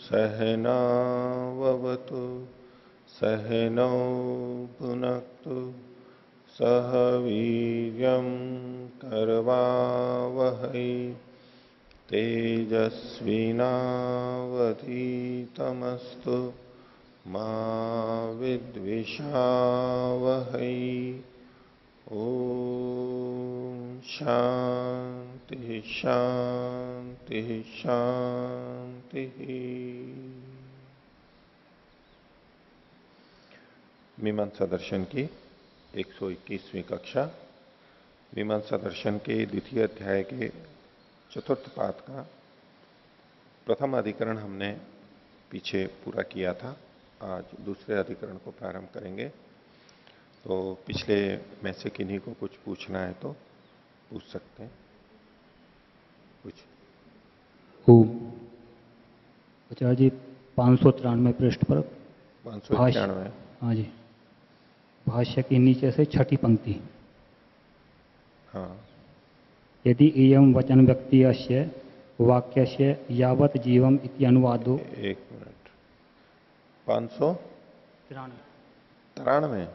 सहनावतु सहनौ भुनक्तु सह वीर्यं करवावहै तेजस्विनावधीतमस्तु मा विद्विषावहै। ओम शांति शांति शांति। मीमांसा दर्शन की 121वीं कक्षा, मीमांसा दर्शन के द्वितीय अध्याय के चतुर्थ पाद का प्रथम अधिकरण हमने पीछे पूरा किया था। आज दूसरे अधिकरण को प्रारंभ करेंगे। तो पिछले में से किन्हीं को कुछ पूछना है तो पूछ सकते हैं। कुछ आचार्य जी 593 पृष्ठ पर 591। हाँ जी, भाष्य के नीचे से छठी पंक्ति। हाँ, यदि इयं वचन व्यक्तिस्य वाक्यस्य यावत् जीवम इति अनुवादो। एक मिनट, 593।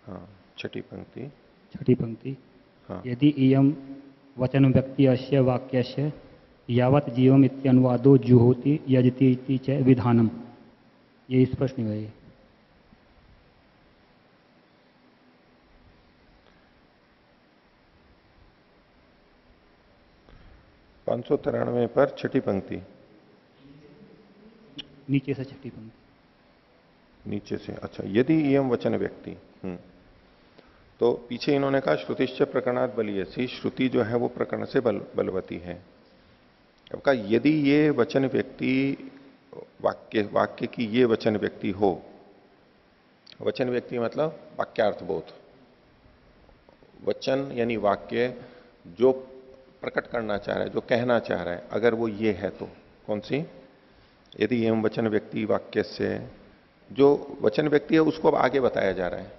हाँ, छठी पंक्ति। हाँ, यदि इयं वचन व्यक्तिस्य वाक्यस्य यावत् जीवम इति अनुवादो जुहोति यजति इति च विधानम। ये स्पष्ट नहीं है। 593 पर छठी पंक्ति, नीचे से छठी पंक्ति, नीचे से। अच्छा, यदि इयं वचन व्यक्ति। तो पीछे इन्होंने कहा श्रुतिश्च प्रकरणात् बलीयसी, श्रुति जो है वो प्रकरण से बलवती है। अब कहा यदि ये वचन व्यक्ति वाक्य की ये वचन व्यक्ति हो। वचन व्यक्ति मतलब वाक्यार्थबोध। वचन यानी वाक्य जो प्रकट करना चाह रहा है, जो कहना चाह रहा है, अगर वो ये है तो कौन सी? यदि एवं वचन व्यक्ति वाक्य से, जो वचन व्यक्ति है उसको अब आगे बताया जा रहा है,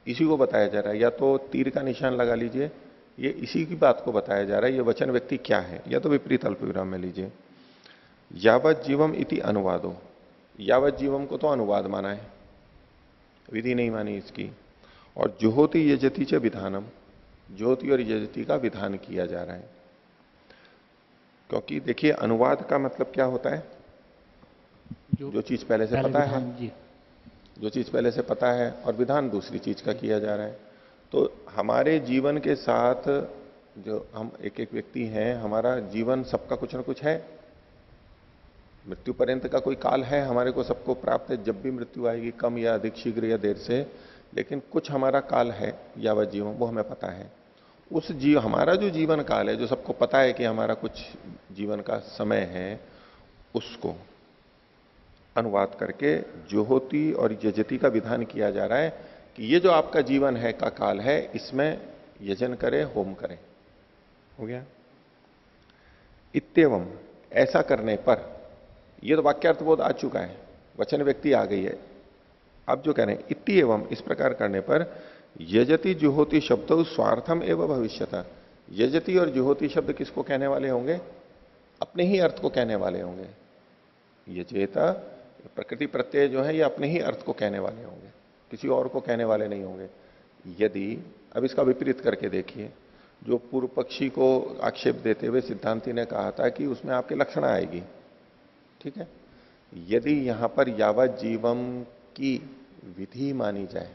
इसी को बताया जा रहा है। या तो तीर का निशान लगा लीजिए, ये इसी की बात को बताया जा रहा है, ये वचन व्यक्ति क्या है, या तो विपरीत अल्प विराम में लीजिए। यावत जीवम इति अनुवादो, यावत जीवम को तो अनुवाद माना है, विधि नहीं मानी इसकी। और जुहोति यजति च विधानम, ज्योति और यजति का विधान किया जा रहा है। क्योंकि देखिए अनुवाद का मतलब क्या होता है? जो चीज पहले से पता है, जो चीज पहले से पता है, और विधान दूसरी चीज का किया जा रहा है। तो हमारे जीवन के साथ जो हम एक एक व्यक्ति हैं, हमारा जीवन सबका कुछ ना कुछ है। मृत्यु पर्यंत का कोई काल है हमारे को सबको प्राप्त है, जब भी मृत्यु आएगी, कम या अधिक, शीघ्र या देर से, लेकिन कुछ हमारा काल है यावत जीवन, वो हमें पता है। उस हमारा जो जीवन काल है, जो सबको पता है कि हमारा कुछ जीवन का समय है, उसको अनुवाद करके जुहोति और यजति का विधान किया जा रहा है कि ये जो आपका जीवन है का काल है, इसमें यजन करे, होम करे। हो गया। इत्येवम, ऐसा करने पर, ये तो वाक्यार्थ बोध आ चुका है, वचन व्यक्ति आ गई है। अब जो कह रहे हैं इत्येवम, इस प्रकार करने पर यजति जुहोति शब्द स्वार्थम एवं भविष्यता। यजति और जुहोति शब्द किसको कहने वाले होंगे? अपने ही अर्थ को कहने वाले होंगे। यजेता प्रकृति प्रत्यय जो है ये अपने ही अर्थ को कहने वाले होंगे, किसी और को कहने वाले नहीं होंगे। यदि, अब इसका विपरीत करके देखिए, जो पूर्व पक्षी को आक्षेप देते हुए सिद्धांति ने कहा था कि उसमें आपके लक्षण आएगी, ठीक है। यदि यहां पर यावत जीवम की विधि मानी जाए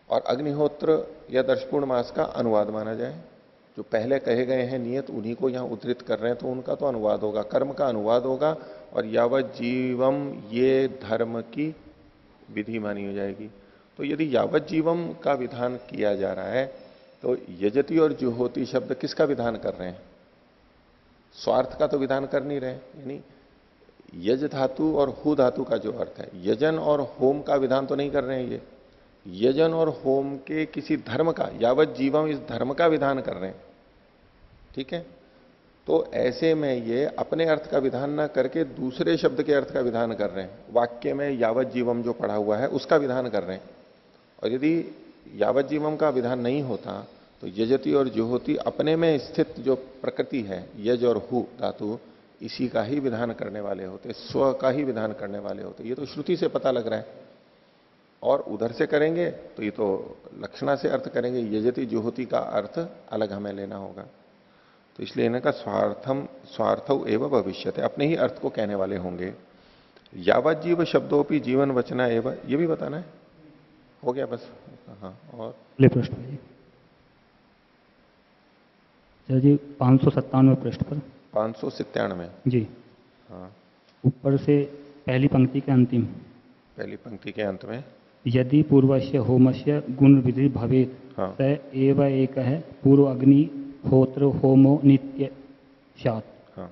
और अग्निहोत्र या दर्शपूर्ण मास का अनुवाद माना जाए, जो पहले कहे गए हैं नियत, उन्हीं को यहां उद्धृत कर रहे हैं, तो उनका तो अनुवाद होगा, कर्म का अनुवाद होगा, और यावत जीवम ये धर्म की विधि मानी हो जाएगी। तो यदि यावत जीवम का विधान किया जा रहा है, तो यजति और जुहोति शब्द किसका विधान कर रहे हैं? स्वार्थ का तो विधान कर नहीं रहे। यानी यज धातु और हु धातु का जो अर्थ है, यजन और होम का विधान तो नहीं कर रहे हैं। ये यजन और होम के किसी धर्म का, यावत जीवम इस धर्म का विधान कर रहे हैं, ठीक है। तो ऐसे में ये अपने अर्थ का विधान ना करके दूसरे शब्द के अर्थ का विधान कर रहे हैं। वाक्य में यावत जीवम जो पढ़ा हुआ है उसका विधान कर रहे हैं। और यदि यावत जीवम का विधान नहीं होता तो यजति और जुहोति अपने में स्थित जो प्रकृति है, यज और हु धातु, इसी का ही विधान करने वाले होते, स्व का ही विधान करने वाले होते। ये तो श्रुति से पता लग रहा है। और उधर से करेंगे तो ये तो लक्षणा से अर्थ करेंगे, यजति जुहोति का अर्थ अलग हमें लेना होगा। तो इसलिए इनका स्वार्थव एवं भविष्यते, अपने ही अर्थ को कहने वाले होंगे। यावत जीव शब्दों जीवन वचना एवं, ये भी बताना है, हो गया बस। हाँ, और अगले प्रश्न जी सर जी 597 पृष्ठ पर, 597 जी। हाँ, ऊपर से पहली पंक्ति के अंतिम, पहली पंक्ति के अंत में, यदि पूर्वस्य होमस्य गुण विधि भवेत हाँ, स एव एक है पूर्व अग्नि होत्र होमो नित्य स्यात्। हाँ,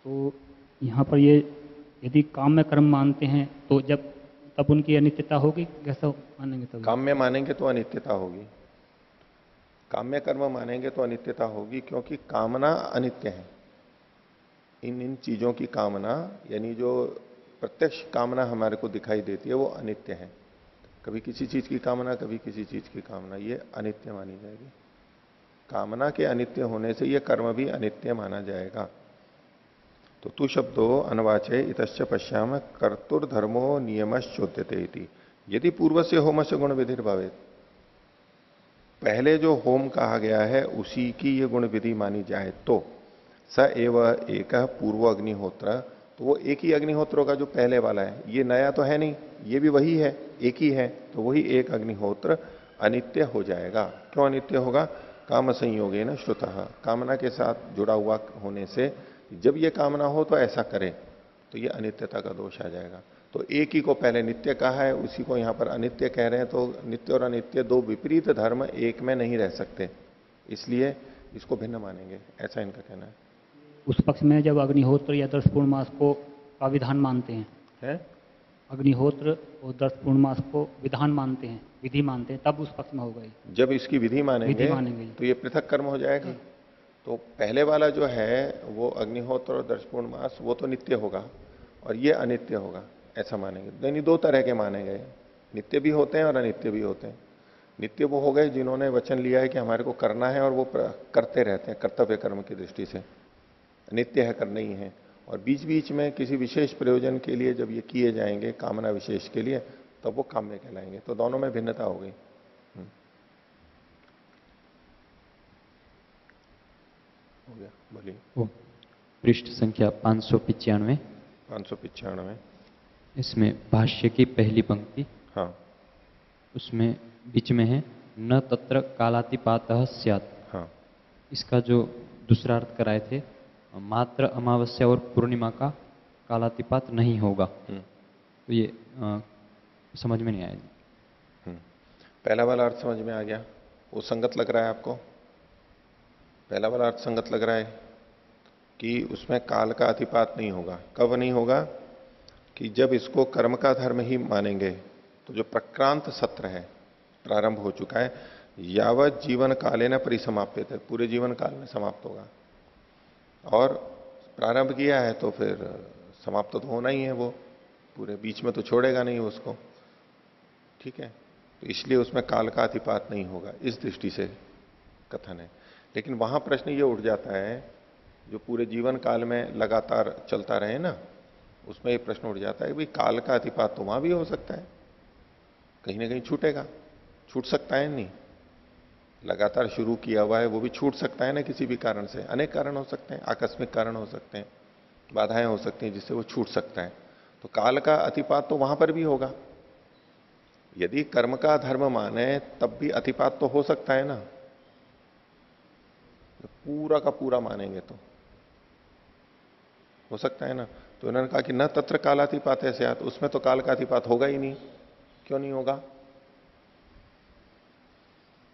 तो यहाँ पर ये यदि काम में कर्म मानते हैं तो जब तब उनकी अनित्यता होगी, कैसा मानेंगे तब? काम में मानेंगे तो अनित्यता होगी, काम्य कर्म मानेंगे तो अनित्यता होगी, क्योंकि कामना अनित्य है। इन चीजों की कामना, यानी जो प्रत्यक्ष कामना हमारे को दिखाई देती है वो अनित्य है। कभी किसी चीज की कामना, कभी किसी चीज की कामना, ये अनित्य मानी जाएगी। कामना के अनित्य होने से ये कर्म भी अनित्य माना जाएगा। तो तू शब्दो अनवाचे इतश्च पश्याम कर्तुर्धर्मो नियमश्चोद्यते इति। यदि पूर्व से होम से गुण विधि भवेत, पहले जो होम कहा गया है उसी की ये गुण विधि मानी जाए तो स एव एक पूर्व अग्निहोत्र, तो वो एक ही अग्निहोत्र होगा जो पहले वाला है, ये नया तो है नहीं, ये भी वही है, एक ही है, तो वही एक अग्निहोत्र अनित्य हो जाएगा। क्यों अनित्य होगा? काम संयोगे न श्रुतः, कामना के साथ जुड़ा हुआ होने से जब ये कामना हो तो ऐसा करे तो ये अनित्यता का दोष आ जाएगा। तो एक ही को पहले नित्य कहा है, उसी को यहां पर अनित्य कह रहे हैं। तो नित्य और अनित्य दो विपरीत धर्म एक में नहीं रह सकते, इसलिए इसको भिन्न मानेंगे, ऐसा इनका कहना है। उस पक्ष में जब अग्निहोत्र या 10 पूर्णमास को का विधान मानते हैं, है? अग्निहोत्र और 10 पूर्णमास को विधान मानते हैं, विधि मानते हैं, तब उस पक्ष में होगा। जब इसकी विधि मानेंगे तो ये पृथक कर्म हो जाएगा। तो पहले वाला जो है वो अग्निहोत्र और 10 पूर्णमास वो तो नित्य होगा और ये अनित्य होगा, ऐसा मानेंगे। यानी दो तरह के माने गए, नित्य भी होते हैं और अनित्य भी होते हैं। नित्य वो हो गए जिन्होंने वचन लिया है कि हमारे को करना है और वो करते रहते हैं कर्तव्य कर्म की दृष्टि से, नित्य है, करना ही है। और बीच बीच में किसी विशेष प्रयोजन के लिए जब ये किए जाएंगे, कामना विशेष के लिए, तब वो काम्य कहलाएंगे। तो दोनों में भिन्नता हो गई। हो गया, बोलिए। पृष्ठ संख्या 595। 595 इसमें भाष्य की पहली पंक्ति, हाँ, उसमें बीच में है न तत्र कालातिपातः स्यात्। हाँ, इसका जो दूसरा अर्थ कराए थे, मात्र अमावस्या और पूर्णिमा का कालातिपात नहीं होगा। तो ये समझ में नहीं आया जी। पहला वाला अर्थ समझ में आ गया, वो संगत लग रहा है आपको? पहला वाला अर्थ संगत लग रहा है कि उसमें काल का अतिपात नहीं होगा। कब नहीं होगा? कि जब इसको कर्म का धर्म ही मानेंगे तो जो प्रक्रांत सत्र है, प्रारंभ हो चुका है, यावत जीवन काले न परिसमाप्त है, पूरे जीवन काल में समाप्त होगा। और प्रारंभ किया है तो फिर समाप्त तो होना ही है, वो पूरे बीच में तो छोड़ेगा नहीं उसको, ठीक है। तो इसलिए उसमें काल का अतिपात नहीं होगा, इस दृष्टि से कथन है। लेकिन वहां प्रश्न ये उठ जाता है, जो पूरे जीवन काल में लगातार चलता रहे ना, उसमें ये प्रश्न उठ जाता है कि भाई काल का अतिपात तो वहां भी हो सकता है, कहीं ना कहीं छूटेगा, छूट सकता है नहीं, लगातार शुरू किया हुआ है वो भी छूट सकता है ना किसी भी कारण से। अनेक कारण हो सकते हैं, आकस्मिक कारण हो सकते हैं, बाधाएं हो सकती हैं जिससे वो छूट सकता है। तो काल का अतिपात तो वहां पर भी होगा। यदि कर्म का धर्म माने तब भी अतिपात तो हो सकता है ना, पूरा का पूरा मानेंगे तो हो सकता है ना। तो उन्होंने कहा कि न तत्र कालातिपात है स्यात्, उसमें तो काल का अतिपात होगा ही नहीं। क्यों नहीं होगा?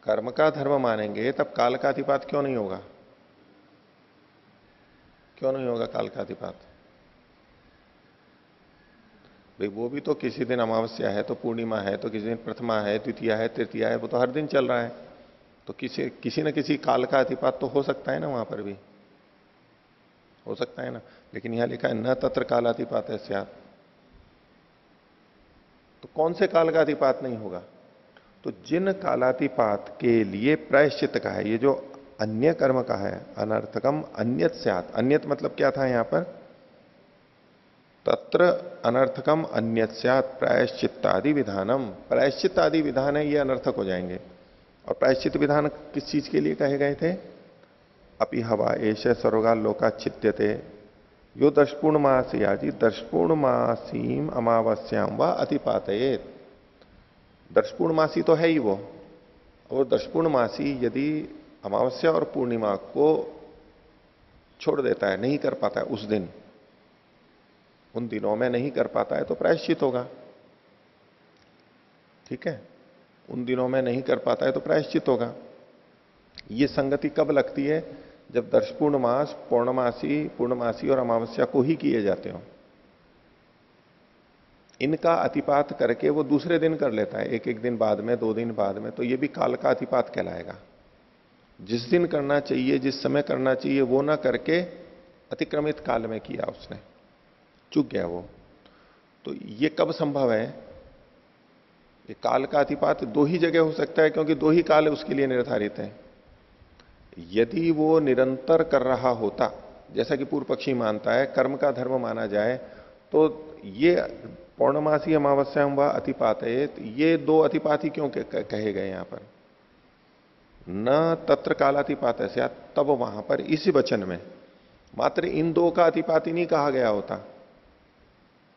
कर्म का धर्म मानेंगे तब काल का अतिपात क्यों नहीं होगा? क्यों नहीं होगा काल का अतिपात? भाई वो भी तो किसी दिन अमावस्या है तो पूर्णिमा है, तो किसी दिन प्रथमा है, द्वितीया है, तृतीया है, वो तो हर दिन चल रहा है। तो किसी न किसी काल का अतिपात तो हो सकता है ना, वहां पर भी हो सकता है ना। लेकिन यहां लिखा है न तत्र कालातिपात स्यात्, तो कौन से काल का अतिपात नहीं होगा? तो जिन कालातिपात के लिए प्रायश्चित का है, ये जो अन्य कर्म का है, अनर्थकम अन्यत स्यात्, अन्यत मतलब क्या था यहां पर, तत्र अनर्थकम अन्यत स्यात् प्रायश्चित्तादि विधानम, प्रायश्चित आदि विधान है ये अनर्थक हो जाएंगे। और प्रायश्चित विधान किस चीज के लिए कहे गए थे, अपि हवा एष सर्वगा लोका चित्यते यो दशपूर्णमासी आदि दशपूर्णमासीम अमावस्याम व अतिपातयेत। दशपूर्णमासी तो है ही वो, और दशपूर्णमासी यदि अमावस्या और पूर्णिमा को छोड़ देता है, नहीं कर पाता है उस दिन, उन दिनों में नहीं कर पाता है, तो प्रायश्चित होगा। ठीक है, उन दिनों में नहीं कर पाता है तो प्रायश्चित होगा। ये संगति कब लगती है, जब दशपूर्णमास पूर्णमासी और अमावस्या को ही किए जाते हो। इनका अतिपात करके वो दूसरे दिन कर लेता है, एक एक दिन बाद में, 2 दिन बाद में, तो ये भी काल का अतिपात कहलाएगा। जिस दिन करना चाहिए, जिस समय करना चाहिए, वो ना करके अतिक्रमित काल में किया उसने, चूक गया वो। तो ये कब संभव है, ये काल का अतिपात 2 ही जगह हो सकता है, क्योंकि 2 ही काल उसके लिए निर्धारित है। यदि वो निरंतर कर रहा होता, जैसा कि पूर्व पक्षी मानता है, कर्म का धर्म माना जाए, तो ये पौर्णमासी अमावस्या व अतिपात, ये 2 अतिपात ही क्यों कहे गए यहां पर, न तत्र कालातिपात है, तब वहां पर इसी वचन में मात्र इन 2 का अतिपात ही नहीं कहा गया होता,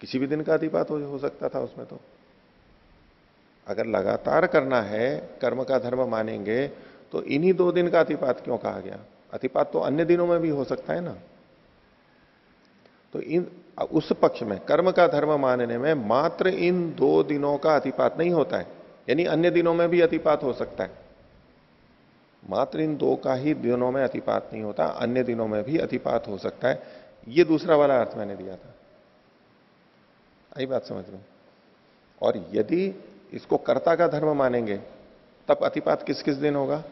किसी भी दिन का अतिपात हो सकता था उसमें। तो अगर लगातार करना है, कर्म का धर्म मानेंगे, तो इन्हीं 2 दिन का अतिपात क्यों कहा गया। अतिपात तो अन्य दिनों में भी हो सकता है ना। तो उस पक्ष में कर्म का धर्म मानने में मात्र इन 2 दिनों का अतिपात नहीं होता है, यानी अन्य दिनों में भी अतिपात हो सकता है। मात्र इन 2 का ही दिनों में अतिपात नहीं होता, अन्य दिनों में भी अतिपात हो सकता है। ये दूसरा वाला अर्थ मैंने दिया था, आई बात समझ में। और यदि इसको कर्ता का धर्म मानेंगे, तब अतिपात किस किस दिन होगा,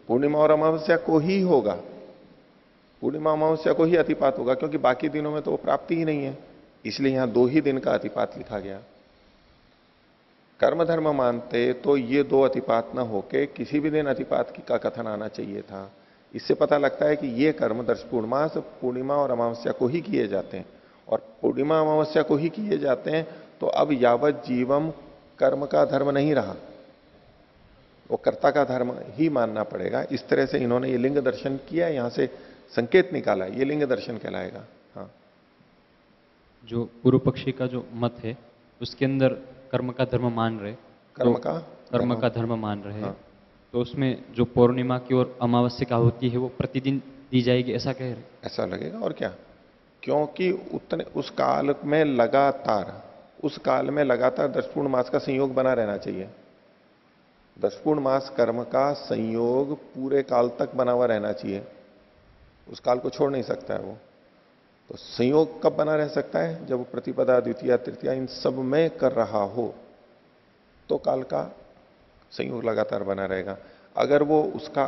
पूर्णिमा और अमावस्या को ही होगा, पूर्णिमा अमावस्या को ही अतिपात होगा, क्योंकि बाकी दिनों में तो वो प्राप्ति ही नहीं है, इसलिए यहां 2 ही दिन का अतिपात लिखा गया। कर्म धर्म मानते तो ये 2 अतिपात ना होके किसी भी दिन अतिपात का कथन आना चाहिए था। इससे पता लगता है कि ये कर्म दशपूर्णमास, पूर्णिमा और अमावस्या को ही किए जाते हैं, और पूर्णिमा अमावस्या को ही किए जाते हैं, तो अब यावत जीवम कर्म का धर्म नहीं रहा, वो कर्ता का धर्म ही मानना पड़ेगा। इस तरह से इन्होंने ये लिंग दर्शन किया, यहां से संकेत निकाला, ये लिंग दर्शन कहलाएगा। हाँ, जो पूर्व पक्षी का जो मत है उसके अंदर कर्म का धर्म मान रहे, कर्म का धर्म मान रहे हैं, तो उसमें जो पूर्णिमा की और अमावस्या का होती है वो प्रतिदिन दी जाएगी, ऐसा कह रहे? ऐसा लगेगा और क्या, क्योंकि उतने उस काल में लगातार दशपूर्ण मास का संयोग बना रहना चाहिए। दशपूर्ण मास कर्म का संयोग पूरे काल तक बना हुआ रहना चाहिए, उस काल को छोड़ नहीं सकता है वो। तो संयोग कब बना रह सकता है, जब वो प्रतिपदा, द्वितीया, तृतीया इन सब में कर रहा हो, तो काल का संयोग लगातार बना रहेगा। अगर वो उसका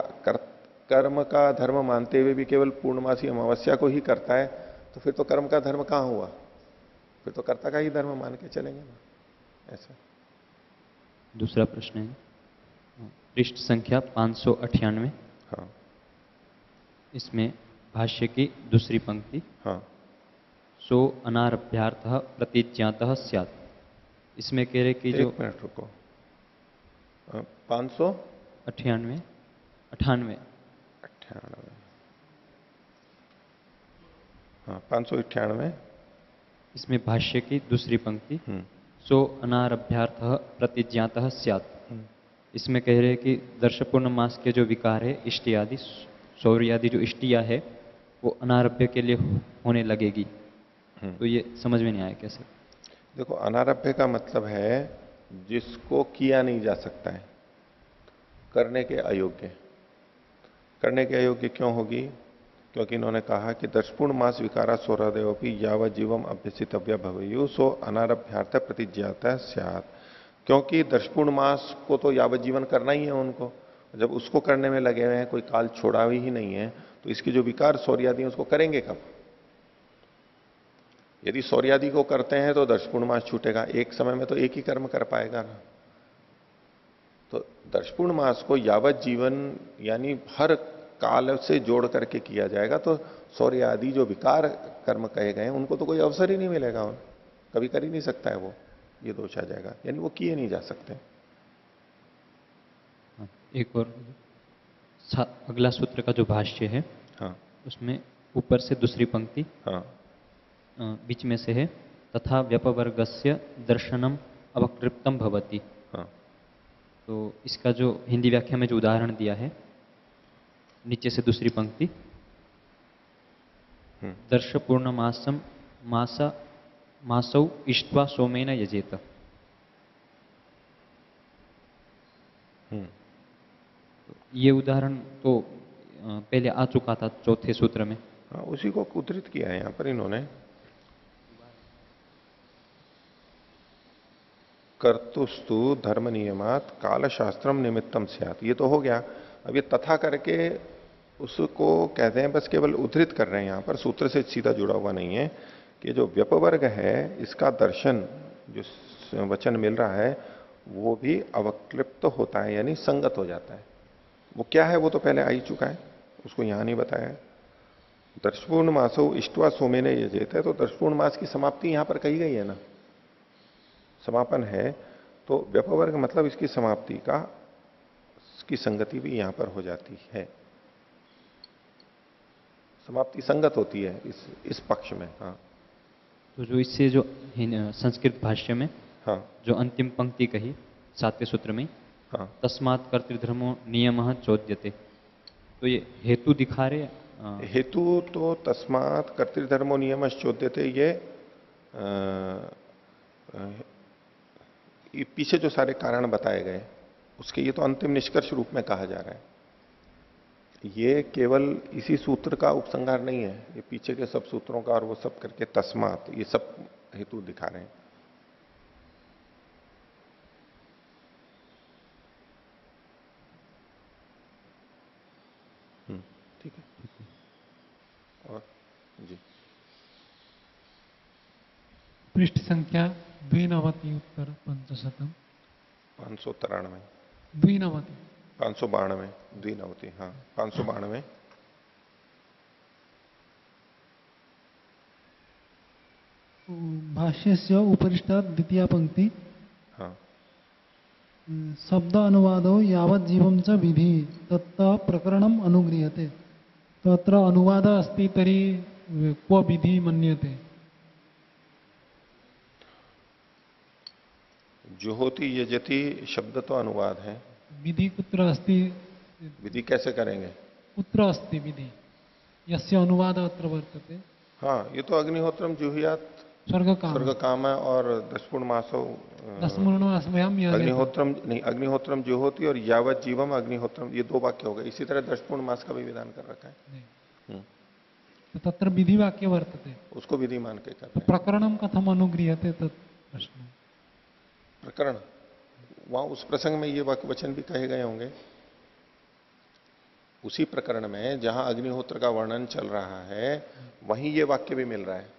कर्म का धर्म मानते हुए भी केवल पूर्णमासी अमावस्या को ही करता है, तो फिर तो कर्म का धर्म कहां हुआ, फिर तो कर्ता का ही धर्म मान के चलेंगे ना। ऐसा दूसरा प्रश्न है पृष्ठ संख्या 598। हाँ, इसमें भाष्य की दूसरी पंक्ति, हाँ, सो अनारभ्यार्थ प्रतिज्ञातः स्यात्, इसमें कह रहे कि जो 1 मिनट रुको, 598 हाँ 598, इसमें भाष्य की दूसरी पंक्ति, सो अनारभ्यार्थ प्रतिज्ञातः स्यात्, इसमें कह रहे कि दर्शपूर्ण मास के जो विकार है, इष्टि आदि, सौर्य आदि जो इष्टिया है, वो अनारभ्य के लिए होने लगेगी। तो ये समझ में नहीं आया कैसे। देखो, अनारभ्य का मतलब है जिसको किया नहीं जा सकता है, करने के अयोग्य। करने के अयोग्य क्यों होगी, क्योंकि इन्होंने कहा कि दशपूर्ण मास विकारा सौरदेवपी यावत जीवम अभ्यसितव्य भवेयु सो अनारभ्यार्थ प्रतिज्ञाता स्यात्, क्योंकि दशपूर्ण मास को तो यावत जीवन करना ही है उनको। जब उसको करने में लगे हुए हैं, कोई काल छोड़ा ही नहीं है, तो इसकी जो विकार सौर्यादि उसको करेंगे कब। यदि सौर्यादि को करते हैं तो दशपूर्ण मास छूटेगा, एक समय में तो एक ही कर्म कर पाएगा ना। तो दर्शपूर्ण मास को यावत जीवन यानी हर काल से जोड़ करके किया जाएगा, तो सौर्य आदि जो विकार कर्म कहे गए उनको तो कोई अवसर ही नहीं मिलेगा, कभी कर ही नहीं सकता है वो, ये दोष आ जाएगा, यानी वो किए नहीं जा सकते। एक और अगला सूत्र का जो भाष्य है, हाँ, उसमें ऊपर से दूसरी पंक्ति, हाँ, बीच में से है, तथा व्यपवर्गस्य दर्शनम अवकृप्तम भवति। हाँ, तो इसका जो हिंदी व्याख्या में जो उदाहरण दिया है, नीचे से दूसरी पंक्ति, दर्श पूर्ण मासम मासौ इष्ट्वा सोमेन यजेत। ये उदाहरण तो पहले आ चुका था चौथे सूत्र में। हाँ, उसी को उद्धृत किया है यहां पर इन्होंने। कर्तुस्तु धर्म नियमात काल शास्त्रम निमित्तम स्यात्, ये तो हो गया। अब ये तथा करके उसको कहते हैं, बस केवल उद्धृत कर रहे हैं यहां पर, सूत्र से सीधा जुड़ा हुआ नहीं है, कि जो व्यपवर्ग है इसका दर्शन जो वचन मिल रहा है वो भी अवक्लिप्त होता है, यानी संगत हो जाता है। वो क्या है वो तो पहले आ ही चुका है, उसको यहां नहीं बताया। दर्शपूर्ण मासो इष्टवा सोमेने यजेत है, तो दर्शपूर्ण मास की समाप्ति यहां पर कही गई है ना, समापन है, तो व्यपवर्ग मतलब इसकी समाप्ति का, इसकी संगति भी यहां पर हो जाती है, समाप्ति संगत होती है इस पक्ष में। हाँ, तो जो इससे जो संस्कृत भाष्य में हाँ, जो अंतिम पंक्ति कही 7वें सूत्र में, हाँ, तस्मात् कर्तृधर्मो नियमः चोद्यते, तो ये हेतु दिखा रहे। हेतु तो तस्मात् कर्तृधर्मो नियम चोद्यते, ये पीछे जो सारे कारण बताए गए उसके ये तो अंतिम निष्कर्ष रूप में कहा जा रहा है। ये केवल इसी सूत्र का उपसंहार नहीं है, ये पीछे के सब सूत्रों का और वो सब करके तस्मात ये सब हेतु दिखा रहे हैं। ठीक है, और जी पृष्ठ संख्या 92 उत्तर 500 593 92 592 द्विनवति, हाँ 592। भाष्य से उपरिष्टात् द्वितीय पंक्ति, हाँ, शब्द अनुवादो यावत् जीवं च विधि तत्त प्रकरणम अनुगृह्यते, तो अत्र अनुवाद अस्ति तर्हि क्व विधि मन्यते। जुहोति यजति शब्द तो अनुवाद है, विधि कुत्र अस्ति, विधि कैसे करेंगे, कुत्र अस्ति विधि, यस्य अनुवाद अत्र वर्तते। हाँ, ये तो अग्निहोत्रम जुहुयात स्वर्ग काम है, और दशपूर्ण मासो अग्निहोत्रम नहीं, अग्निहोत्रम जुहोति और यावत जीवम अग्निहोत्रम, ये दो वाक्य हो गए। इसी तरह दशपूर्ण मास का भी विधान कर रखा है, तो तत्र विधि वाक्य वर्तते, उसको विधि मान के कर रहे हैं। प्रकरणम कथम अनुगृह्यते तत् प्रश्न। प्रकरण वहां उस प्रसंग में ये वाक्य वचन भी कहे गए होंगे, उसी प्रकरण में जहां अग्निहोत्र का वर्णन चल रहा है वहीं ये वाक्य भी मिल रहा है।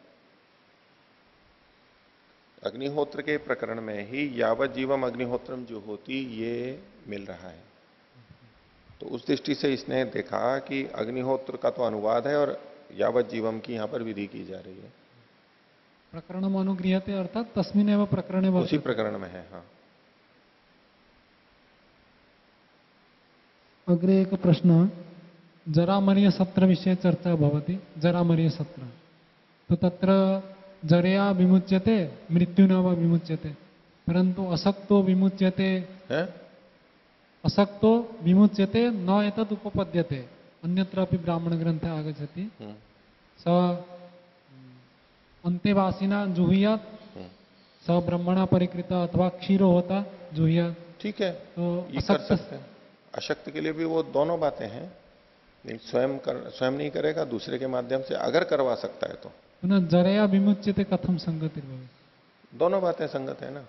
अग्निहोत्र के प्रकरण में ही यावत जीवम अग्निहोत्रम जो होती ये मिल रहा है, तो उस दृष्टि से इसने देखा कि अग्निहोत्र का तो अनुवाद है और यावत जीवम की यहां पर विधि की जा रही है। प्रकरणम अनुगृह्यते अर्थात तस्मिन् एव प्रकरणे वर्तते, उसी प्रकरण में है। हाँ, अग्रे एक प्रश्न, जरामर्य सत्र विषये चर्चा भवति। जरामर्य सत्र, तो तत्र जरया विमुच्यते मृत्युना वा विमुच्यते, परंतु असक्तो विमुच्यते है? असक्तो विमुच्यते न एतद् उपपद्यते, अन्यत्रापि ब्राह्मण ग्रंथे आगच्छति। स अंतेवासिना जुहुयात, स ब्रह्मणा परिकृता अथवा क्षीरो होता जुहुयात। ठीक है, तो ये कर सकते हैं। अशक्त के लिए भी वो दोनों बातें हैं, नहीं स्वयं नहीं करेगा, दूसरे के माध्यम से अगर करवा सकता है तो। पुनः जरया विमुच्यते कथम संगति भवेत्, दोनों बातें संगत है ना।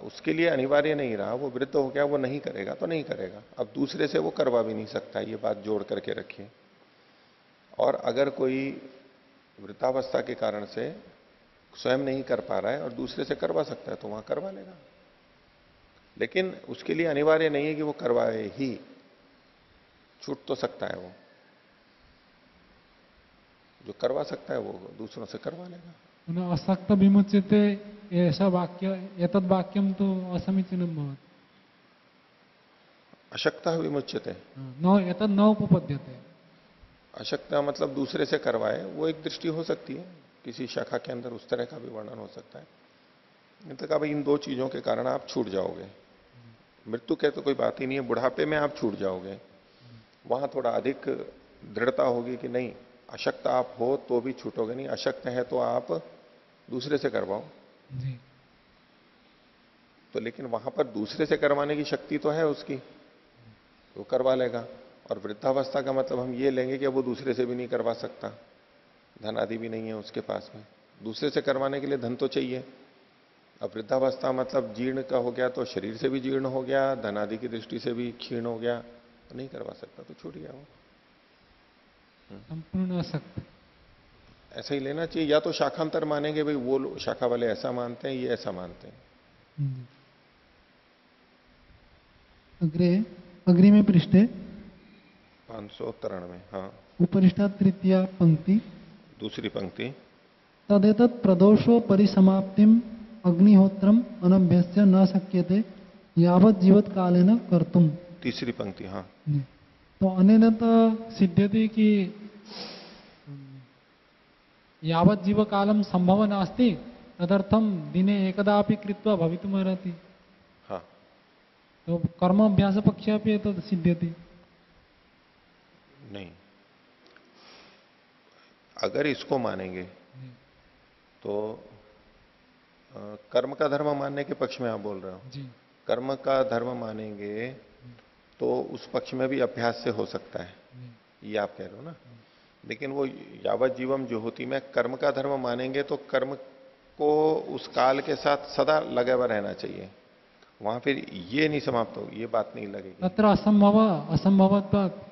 उसके लिए अनिवार्य नहीं रहा, वो वृद्ध हो गया, वो नहीं करेगा तो नहीं करेगा, अब दूसरे से वो करवा भी नहीं सकता, ये बात जोड़ करके रखिए। और अगर कोई वृद्धावस्था के कारण से स्वयं नहीं कर पा रहा है और दूसरे से करवा सकता है तो वहां करवा लेगा। लेकिन उसके लिए अनिवार्य नहीं है कि वो करवाए ही, छूट तो सकता है। वो जो करवा सकता है वो दूसरों से करवा लेगा। असक्त विमुच्यते ऐसा वाक्य, एतद वाक्यम तो असमीचीनम भवति। अशक्तः विमुच्यते, न एतद न उपपद्यते। अशक्तः मतलब दूसरे से करवाए, वो एक दृष्टि हो सकती है, किसी शाखा के अंदर उस तरह का भी वर्णन हो सकता है। नहीं तो कहा भाई इन दो चीजों के कारण आप छूट जाओगे। मृत्यु के तो कोई बात ही नहीं है, बुढ़ापे में आप छूट जाओगे, वहां थोड़ा अधिक दृढ़ता होगी कि नहीं, अशक्त आप हो तो भी छूटोगे नहीं, अशक्त है तो आप दूसरे से करवाओ। जी। तो लेकिन वहां पर दूसरे से करवाने की शक्ति तो है उसकी, वो करवा लेगा। और वृद्धावस्था का मतलब हम ये लेंगे कि अब वो दूसरे से भी नहीं करवा सकता, धन आदि भी नहीं है उसके पास में, दूसरे से करवाने के लिए धन तो चाहिए। अब वृद्धावस्था मतलब जीर्ण का हो गया तो शरीर से भी जीर्ण हो गया, धन आदि की दृष्टि से भी क्षीण हो गया, तो नहीं करवा सकता, तो छूट गया वो। संपूर्ण असक्त ऐसा ही लेना चाहिए। या तो शाखांतर मानेंगे, भाई वो शाखा वाले ऐसा मानते हैं, ये ऐसा मानते हैं। अग्रिमे पृष्ठे 593, हाँ, उपरिष्ठात् तृतीया पंक्ति, दूसरी पंक्ति। तदेतत् प्रदोषो परिसमाप्तिम अग्निहोत्रम अनभ्यस्य न शक्यते यावत् जीवत कालेन कर्तुम। तीसरी पंक्ति, हाँ। तो अनेन तो सिद्ध्यति कि यावत् जीव कालम संभव नास्ति तदर्थम दिने एकदापि कृत्वा भवितुमर्हति। हाँ, तो कर्म अभ्यास पक्षापि एतत् सिद्ध्यति। नहीं, अगर इसको मानेंगे तो कर्म का धर्म मानने के पक्ष में आप बोल रहे हो। जी। कर्म का धर्म मानेंगे तो उस पक्ष में भी अभ्यास से हो सकता है, ये आप कह रहे हो ना। लेकिन वो यावत जीवम जुहोति में कर्म का धर्म मानेंगे तो कर्म को उस काल के साथ सदा लगा हुआ रहना चाहिए, वहां फिर ये नहीं समाप्त हो, ये बात नहीं लगेगी। तत्र असंभव असंभवत्वात्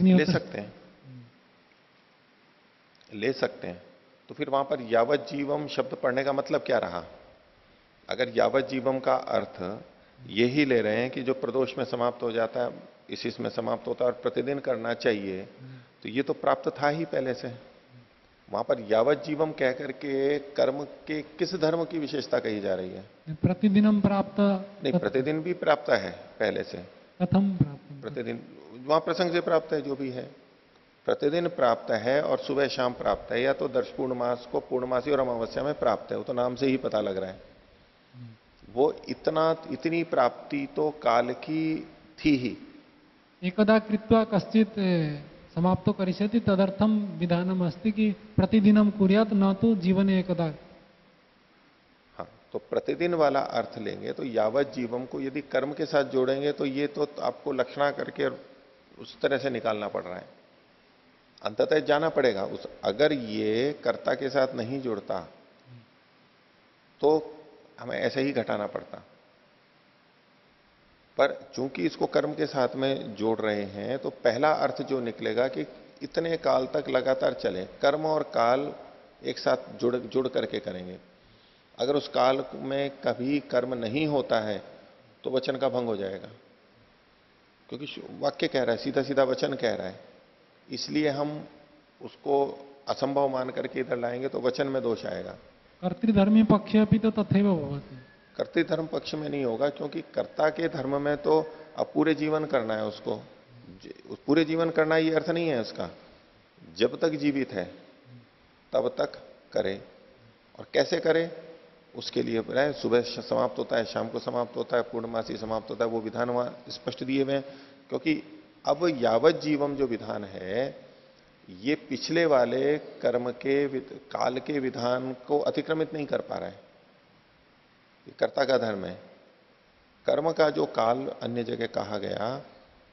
ले सकते हैं, ले सकते हैं। तो फिर वहां पर यावत जीवम शब्द पढ़ने का मतलब क्या रहा? अगर यावत जीवम का अर्थ यही ले रहे हैं कि जो प्रदोष में समाप्त हो जाता है इस में समाप्त होता है और प्रतिदिन करना चाहिए, तो ये तो प्राप्त था ही पहले से। वहां पर यावत जीवम कह करके कर्म के किस धर्म की विशेषता कही जा रही है? प्रतिदिनम प्राप्त नहीं, प्रतिदिन भी प्राप्त है पहले से। कथम प्राप्त? प्रतिदिन वहां प्रसंग से प्राप्त है, जो भी है प्रतिदिन प्राप्त है और सुबह शाम प्राप्त है, या तो दर्श पूर्णमास को पूर्णमासी और अमावस्या में प्राप्त है, वो तो नाम से ही पता लग रहा है। वो इतनी प्राप्ति तो काल की थी ही। एकदा कृत्वा कश्चित समाप्तो करिष्यति तदर्थम विधानम अस्ति कि प्रतिदिनम कुर्यात् न तो जीवन एकदा। हाँ, तो प्रतिदिन वाला अर्थ लेंगे तो यावत जीवम को यदि कर्म के साथ जोड़ेंगे तो ये तो आपको लक्षणा करके उस तरह से निकालना पड़ रहा है, अंततः जाना पड़ेगा उस। अगर ये कर्ता के साथ नहीं जुड़ता तो हमें ऐसे ही घटाना पड़ता, पर चूंकि इसको कर्म के साथ में जोड़ रहे हैं तो पहला अर्थ जो निकलेगा कि इतने काल तक लगातार चले, कर्म और काल एक साथ जुड़ करके करेंगे। अगर उस काल में कभी कर्म नहीं होता है तो वचन का भंग हो जाएगा, क्योंकि वाक्य कह रहा है, सीधा सीधा वचन कह रहा है, इसलिए हम उसको असंभव मान करके इधर लाएंगे तो वचन में दोष आएगा। कर्तृधर्मी पक्ष अभी तो तथैव भवति। कर्तृधर्म पक्ष में नहीं होगा, क्योंकि कर्ता के धर्म में तो अब पूरे जीवन करना है उसको, पूरे जीवन करना ये अर्थ नहीं है उसका। जब तक जीवित है तब तक करे, और कैसे करे उसके लिए सुबह समाप्त होता है, शाम को समाप्त होता है, पूर्णमासी समाप्त होता है, वो विधान वहां स्पष्ट दिए हुए हैं। क्योंकि अब यावत जीवम जो विधान है ये पिछले वाले कर्म के काल के विधान को अतिक्रमित नहीं कर पा रहा है, ये कर्ता का धर्म है। कर्म का जो काल अन्य जगह कहा गया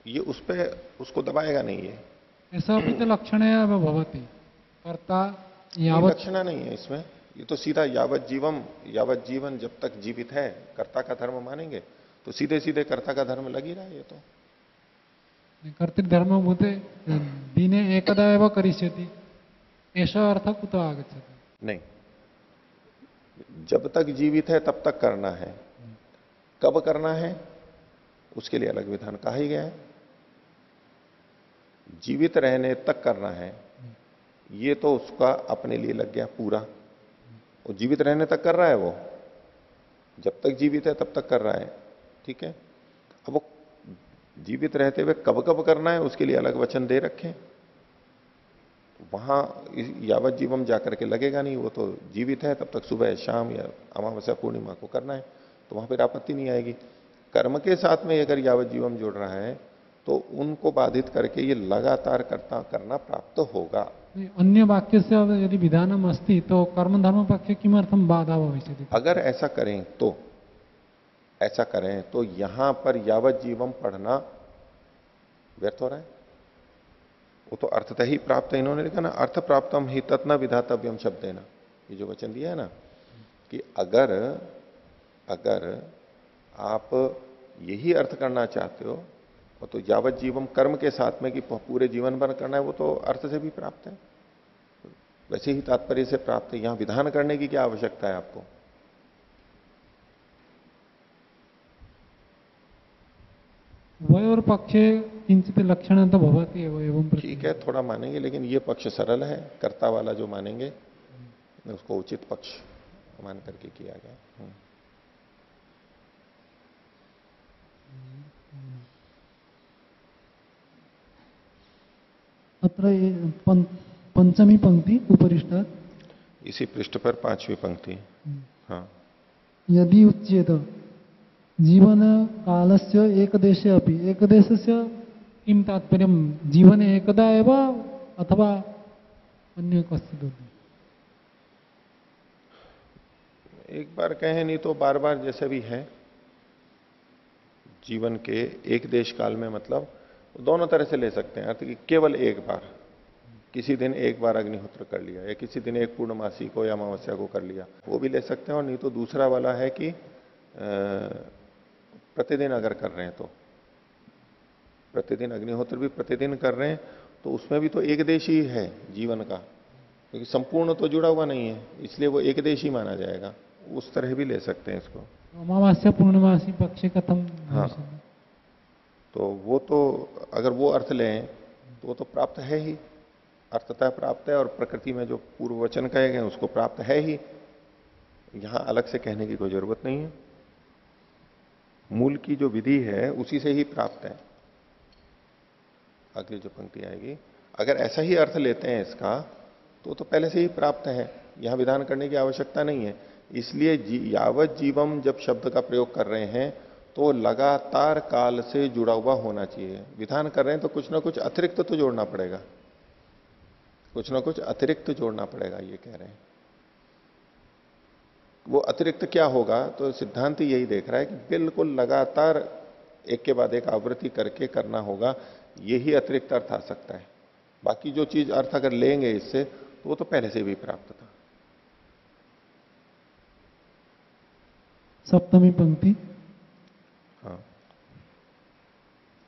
ये उस पे उसको दबाएगा नहीं। ये ऐसा भी तो लक्षण है भवति कर्ता यावत लक्षण नहीं है इसमें, ये तो सीधा यावत जीवम, यावत जीवन जब तक जीवित है कर्ता का धर्म मानेंगे तो सीधे सीधे कर्ता का धर्म लग ही रहा है। ये तो कर्तृधर्म भूते दिने एकदा एव करिष्यति, ऐसा अर्थ कुतो आगच्छति? नहीं, जब तक जीवित है तब तक करना है, कब करना है उसके लिए अलग विधान कहा ही गया है। जीवित रहने तक करना है, ये तो उसका अपने लिए लग गया पूरा। वो जीवित रहने तक कर रहा है, वो जब तक जीवित है तब तक कर रहा है, ठीक है। अब वो जीवित रहते हुए कब कब करना है उसके लिए अलग वचन दे रखे। वहां यावत जीवम जाकर के लगेगा नहीं, वो तो जीवित है तब तक सुबह शाम या अमावस्या पूर्णिमा को करना है, तो वहां फिर आपत्ति नहीं आएगी। कर्म के साथ में अगर यावत जीवम जोड़ रहा है तो उनको बाधित करके ये लगातार करना प्राप्त होगा। अन्य वाक्य से यदि विधानम अस्ति तो कर्म धर्म पक्षे किमर्थम बाधा भविष्यति। अगर ऐसा करें तो यहां पर यावत जीवम पढ़ना व्यर्थ हो रहा है। वो तो अर्थतः ही प्राप्त है, इन्होंने लिखा ना अर्थ प्राप्तम ही तत्न विधातव्यम शब्द है ना, ये जो वचन दिया है ना कि अगर आप यही अर्थ करना चाहते हो तो यावत जीवम कर्म के साथ में कि पूरे जीवन भर करना है, वो तो अर्थ से भी प्राप्त है, वैसे ही तात्पर्य से प्राप्त है। यहां विधान करने की क्या आवश्यकता है आपको? वयोर पक्षे किंचित लक्षण तो भवति एवं। ठीक है, थोड़ा मानेंगे, लेकिन ये पक्ष सरल है, कर्ता वाला जो मानेंगे उसको उचित पक्ष मान करके किया गया। अत्र पंचमी पंक्ति उपरिष्टात्, इसी पृष्ठ पर 5वीं पंक्ति। हाँ, यदि उच्येत जीवन कालस्य एकदेशे अपि, एकदेशस्य किं तात्पर्यं जीवने एकदा एव अथवा अन्य कश्चित्। एक बार कहें नहीं तो बार बार जैसे भी है। जीवन के एक देश काल में मतलब दोनों तरह से ले सकते हैं अर्थ कि केवल एक बार, किसी दिन एक बार अग्निहोत्र कर लिया या किसी दिन एक पूर्णमासी को या अमावस्या को कर लिया, वो भी ले सकते हैं। और नहीं तो दूसरा वाला है कि प्रतिदिन अगर कर रहे हैं तो प्रतिदिन अग्निहोत्र भी प्रतिदिन कर रहे हैं तो उसमें भी तो एक देश ही है जीवन का, क्योंकि संपूर्ण तो जुड़ा हुआ नहीं है, इसलिए वो एक देश ही माना जाएगा। उस तरह भी ले सकते हैं इसको। अमावस्या पूर्णमासी पक्षे कथम। हाँ, तो वो तो अगर वो अर्थ लें तो वो तो प्राप्त है ही, अर्थतः प्राप्त है, और प्रकृति में जो पूर्व वचन कहे गए उसको प्राप्त है ही, यहां अलग से कहने की कोई जरूरत नहीं है। मूल की जो विधि है उसी से ही प्राप्त है। अगली जो पंक्ति आएगी, अगर ऐसा ही अर्थ लेते हैं इसका तो पहले से ही प्राप्त है, यहां विधान करने की आवश्यकता नहीं है। इसलिए यावत जीवम जब शब्द का प्रयोग कर रहे हैं तो लगातार काल से जुड़ा हुआ होना चाहिए। विधान कर रहे हैं तो कुछ ना कुछ अतिरिक्त तो जोड़ना पड़ेगा, कुछ ना कुछ अतिरिक्त जोड़ना पड़ेगा, ये कह रहे हैं। वो अतिरिक्त क्या होगा? तो सिद्धांत यही देख रहा है कि बिल्कुल लगातार एक के बाद एक आवृत्ति करके करना होगा, यही अतिरिक्त अर्थ आ सकता है। बाकी जो चीज अर्थ अगर लेंगे इससे तो वो तो पहले से भी प्राप्त था। सप्तमी पंक्ति, हाँ,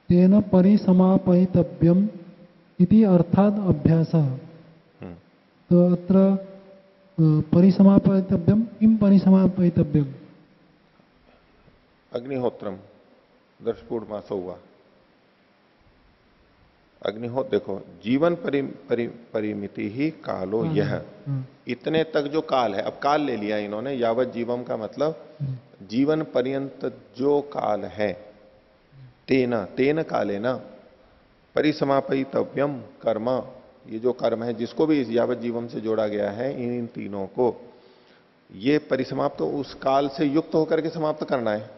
तेन परिसमापयितव्यम इति अर्थात अभ्यासः। तो अत्र परिसमापयितव्यम, किम परिसमापयितव्यम? अग्निहोत्रम दर्शपूर्णमासो हुआ अग्निहोत्र। देखो, जीवन परिमिति ही कालो यह, इतने तक जो काल है, अब काल ले लिया इन्होंने, यावत जीवम का मतलब जीवन पर्यंत जो काल है, तेन कालेन परिसमापयितव्यम कर्म, ये जो कर्म है जिसको भी इस यावत जीवम से जोड़ा गया है, इन तीनों को ये परिसमाप्त तो उस काल से युक्त होकर के समाप्त करना है।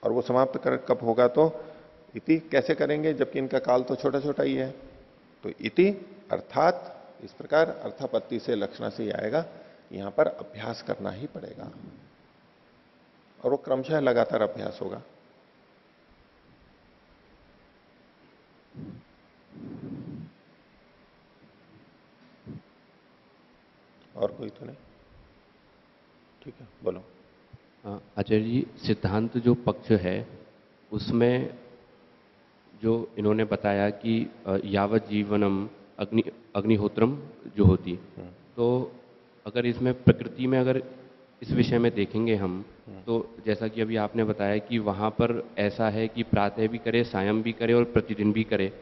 और वो समाप्त कब होगा? तो इति कैसे करेंगे जबकि इनका काल तो छोटा छोटा ही है। तो इति अर्थात, इस प्रकार अर्थापत्ति से लक्षणा से ही आएगा, यहां पर अभ्यास करना ही पड़ेगा और वो क्रमशः लगातार अभ्यास होगा। और कोई तो नहीं? ठीक है, बोलो। आचार्य जी, सिद्धांत जो पक्ष है उसमें जो इन्होंने बताया कि यावत जीवनम अग्निहोत्रम जो होती, तो अगर इसमें प्रकृति में अगर इस विषय में देखेंगे हम, तो जैसा कि अभी आपने बताया कि वहाँ पर ऐसा है कि प्रातः भी करे, सायं भी करे और प्रतिदिन भी करे।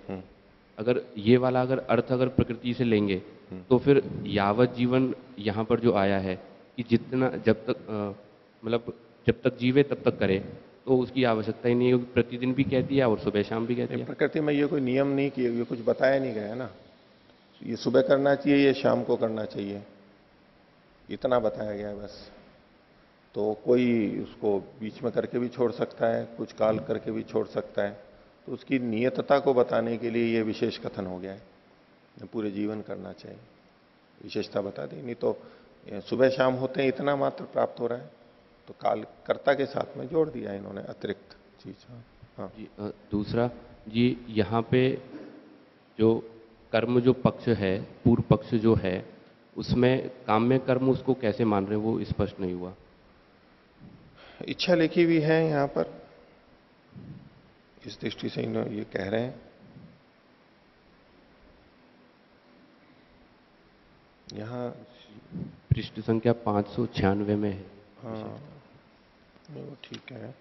अगर ये वाला अगर अर्थ अगर प्रकृति से लेंगे तो फिर यावत जीवन यहाँ पर जो आया है कि जितना जब तक मतलब जब तक जीवे तब तक करे, तो उसकी आवश्यकता ही नहीं है, क्योंकि प्रतिदिन भी कहती है और सुबह शाम भी कहती है। प्रकृति में ये कोई नियम नहीं किए, ये कुछ बताया नहीं गया ना, ये सुबह करना चाहिए, ये शाम को करना चाहिए, इतना बताया गया है बस। तो कोई उसको बीच में करके भी छोड़ सकता है, कुछ काल करके भी छोड़ सकता है, तो उसकी नियतता को बताने के लिए ये विशेष कथन हो गया है। पूरे जीवन करना चाहिए, विशेषता बता दी, नहीं तो सुबह शाम होते हैं इतना मात्र प्राप्त हो रहा है, तो काल कर्ता के साथ में जोड़ दिया इन्होंने अतिरिक्त चीज। हाँ जी, दूसरा जी, यहाँ पे जो कर्म जो पक्ष है, पूर्व पक्ष जो है, उसमें काम्य कर्म उसको कैसे मान रहे हैं वो स्पष्ट नहीं हुआ। इच्छा लिखी भी है यहां पर, इस दृष्टि से इन्होंने ये कह रहे हैं यहां। पृष्ठ संख्या 596 में है। हाँ, नहीं वो ठीक है।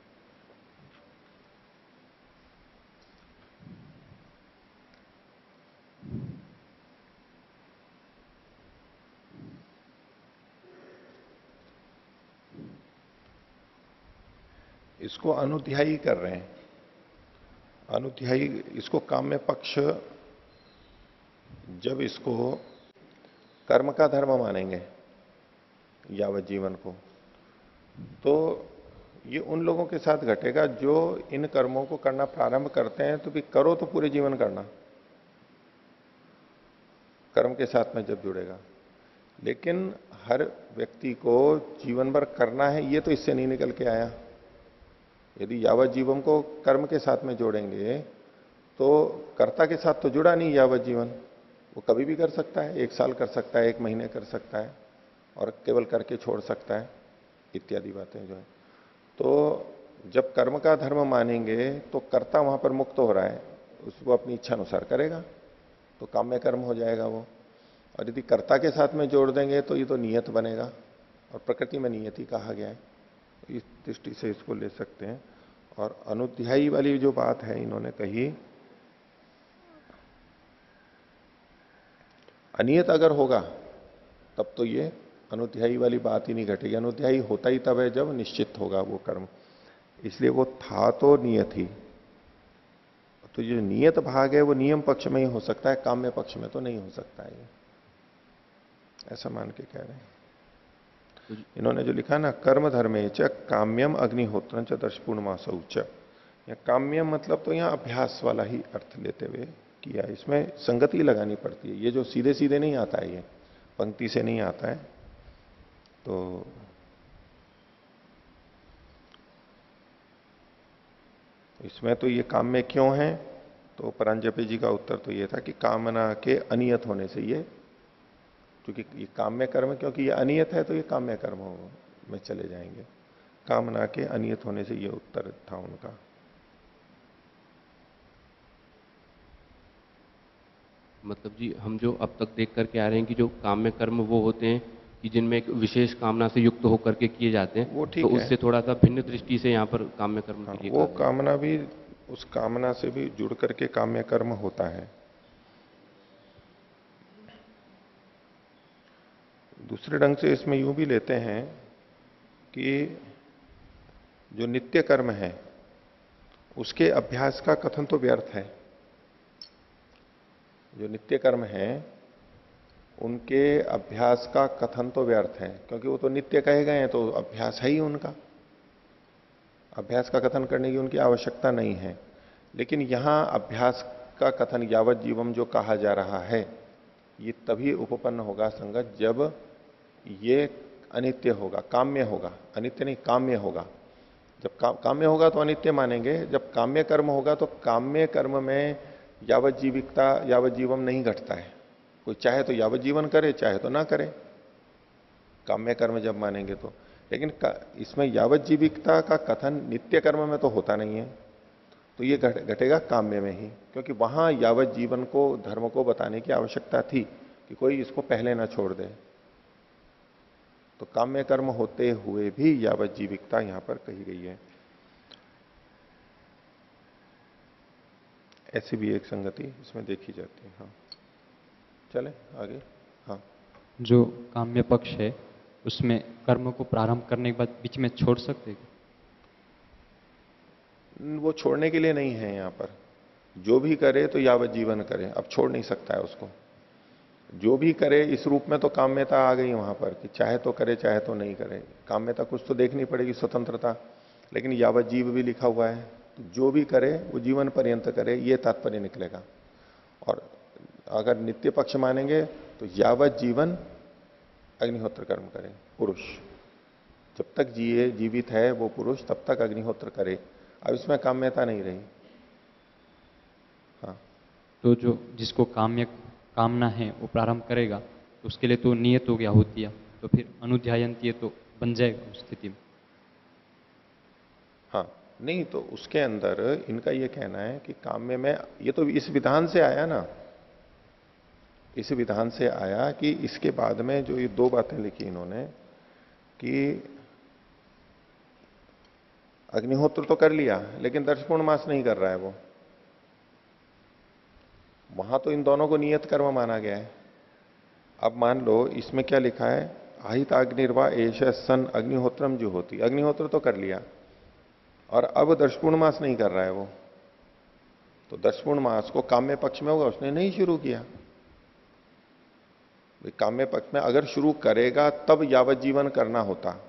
इसको अनुध्यायी कर रहे हैं, अनुध्यायी, इसको काम्य पक्ष जब इसको कर्म का धर्म मानेंगे यावत जीवन को, तो ये उन लोगों के साथ घटेगा जो इन कर्मों को करना प्रारंभ करते हैं, तो भी करो तो पूरे जीवन करना, कर्म के साथ में जब जुड़ेगा। लेकिन हर व्यक्ति को जीवन भर करना है, ये तो इससे नहीं निकल के आया। यदि यावत जीवन को कर्म के साथ में जोड़ेंगे तो कर्ता के साथ तो जुड़ा नहीं यावत जीवन, वो कभी भी कर सकता है, 1 साल कर सकता है, 1 महीने कर सकता है, और केवल करके छोड़ सकता है, इत्यादि बातें जो है। तो जब कर्म का धर्म मानेंगे तो कर्ता वहां पर मुक्त हो रहा है, उसको अपनी इच्छा अनुसार करेगा, तो काम्य कर्म हो जाएगा वो। और यदि कर्ता के साथ में जोड़ देंगे तो ये तो नियत बनेगा, और प्रकृति में नियति कहा गया है, इस दृष्टि से इसको ले सकते हैं। और अनुध्यायी वाली जो बात है इन्होंने कही, अनियत अगर होगा तब तो ये अनुध्यायी वाली बात ही नहीं घटेगी। अनुध्यायी होता ही तब है जब निश्चित होगा वो कर्म, इसलिए वो था तो नियत ही। तो जो नियत भाग है वो नियम पक्ष में ही हो सकता है, काम्य पक्ष में तो नहीं हो सकता है, ये ऐसा मान के कह रहे हैं। इन्होंने जो लिखा ना, कर्म धर्मे च काम्यम अग्निहोत्रं च दर्शपूर्णमासौ च, या काम्यम मतलब तो यहाँ अभ्यास वाला ही अर्थ लेते हुए किया, इसमें संगति लगानी पड़ती है, ये जो सीधे सीधे नहीं आता है, ये पंक्ति से नहीं आता है। तो इसमें तो ये काम्य क्यों है, तो परांजपे जी का उत्तर तो ये था कि कामना के अनियत होने से ये, क्योंकि ये काम्य कर्म, क्योंकि ये अनियत है तो ये काम्य कर्म में चले जाएंगे, कामना के अनियत होने से ये उत्तर था उनका। मतलब जी, हम जो अब तक देख करके आ रहे हैं कि जो काम्य कर्म वो होते हैं कि जिनमें एक विशेष कामना से युक्त होकर के किए जाते हैं, वो ठीक तो है। उससे थोड़ा सा भिन्न दृष्टि से यहाँ पर काम्य कर्म के लिए वो कामना भी, उस कामना से भी जुड़ करके काम्य कर्म होता है। दूसरे ढंग से इसमें यूं भी लेते हैं कि जो नित्य कर्म है उसके अभ्यास का कथन तो व्यर्थ है। जो नित्य कर्म है उनके अभ्यास का कथन तो व्यर्थ है, क्योंकि वो तो नित्य कहे गए हैं, तो अभ्यास है ही उनका, अभ्यास का कथन करने की उनकी आवश्यकता नहीं है। लेकिन यहां अभ्यास का कथन यावत जीवम जो कहा जा रहा है, ये तभी उपपन्न होगा संगत जब ये अनित्य होगा, काम्य होगा, अनित्य नहीं काम्य होगा। जब काम्य होगा तो अनित्य मानेंगे, जब काम्य कर्म होगा तो काम्य कर्म में यावत जीविकता, यावत जीवम नहीं घटता है। कोई चाहे तो यावत जीवन करे, चाहे तो ना करे, काम्य कर्म जब मानेंगे तो। लेकिन इसमें यावत जीविकता का कथन नित्य कर्म में तो होता नहीं है, तो ये घटेगा काम्य में ही, क्योंकि वहां यावत जीवन को, धर्म को बताने की आवश्यकता थी कि कोई इसको पहले ना छोड़ दे। तो काम्य कर्म होते हुए भी यावत जीविकता यहां पर कही गई है। ऐसी भी एक संगति इसमें देखी जाती है। हाँ, चले आगे। हाँ, जो काम्य पक्ष है उसमें कर्म को प्रारंभ करने के बाद बीच में छोड़ सकते हैं? वो छोड़ने के लिए नहीं है यहां पर। जो भी करे तो यावत जीवन करे, अब छोड़ नहीं सकता है उसको। जो भी करे इस रूप में तो काम्यता आ गई वहां पर कि चाहे तो करे चाहे तो नहीं करे। काम्यता कुछ तो देखनी पड़ेगी, स्वतंत्रता, लेकिन यावत जीव भी लिखा हुआ है, तो जो भी करे वो जीवन पर्यंत करे, ये तात्पर्य निकलेगा। और अगर नित्य पक्ष मानेंगे तो यावत जीवन अग्निहोत्र कर्म करे पुरुष, जब तक जिए जीवित है वो पुरुष तब तक अग्निहोत्र करे। अब इसमें काम्यता नहीं रही। हाँ, तो जो जिसको कामना है वो प्रारंभ करेगा तो उसके लिए तो नियत हो गया होती है, तो फिर अनुध्यायंती तो बन जाएगा उस स्थिति में। हाँ, नहीं तो उसके अंदर इनका यह कहना है कि काम्य में, ये तो इस विधान से आया ना, इस विधान से आया कि इसके बाद में जो ये दो बातें लिखी इन्होंने कि अग्निहोत्र तो कर लिया लेकिन दर्शपूर्ण मास नहीं कर रहा है वो, वहां तो इन दोनों को नियत कर्म माना गया है। अब मान लो इसमें क्या लिखा है, आहित अग्निर्वा एष सन अग्निहोत्रम जो होती, अग्निहोत्र तो कर लिया और अब दर्शपूर्ण मास नहीं कर रहा है वो, तो दर्शपूर्ण मास को काम्य पक्ष में होगा, उसने नहीं शुरू किया। काम्य पक्ष में अगर शुरू करेगा तब यावत जीवन करना होता,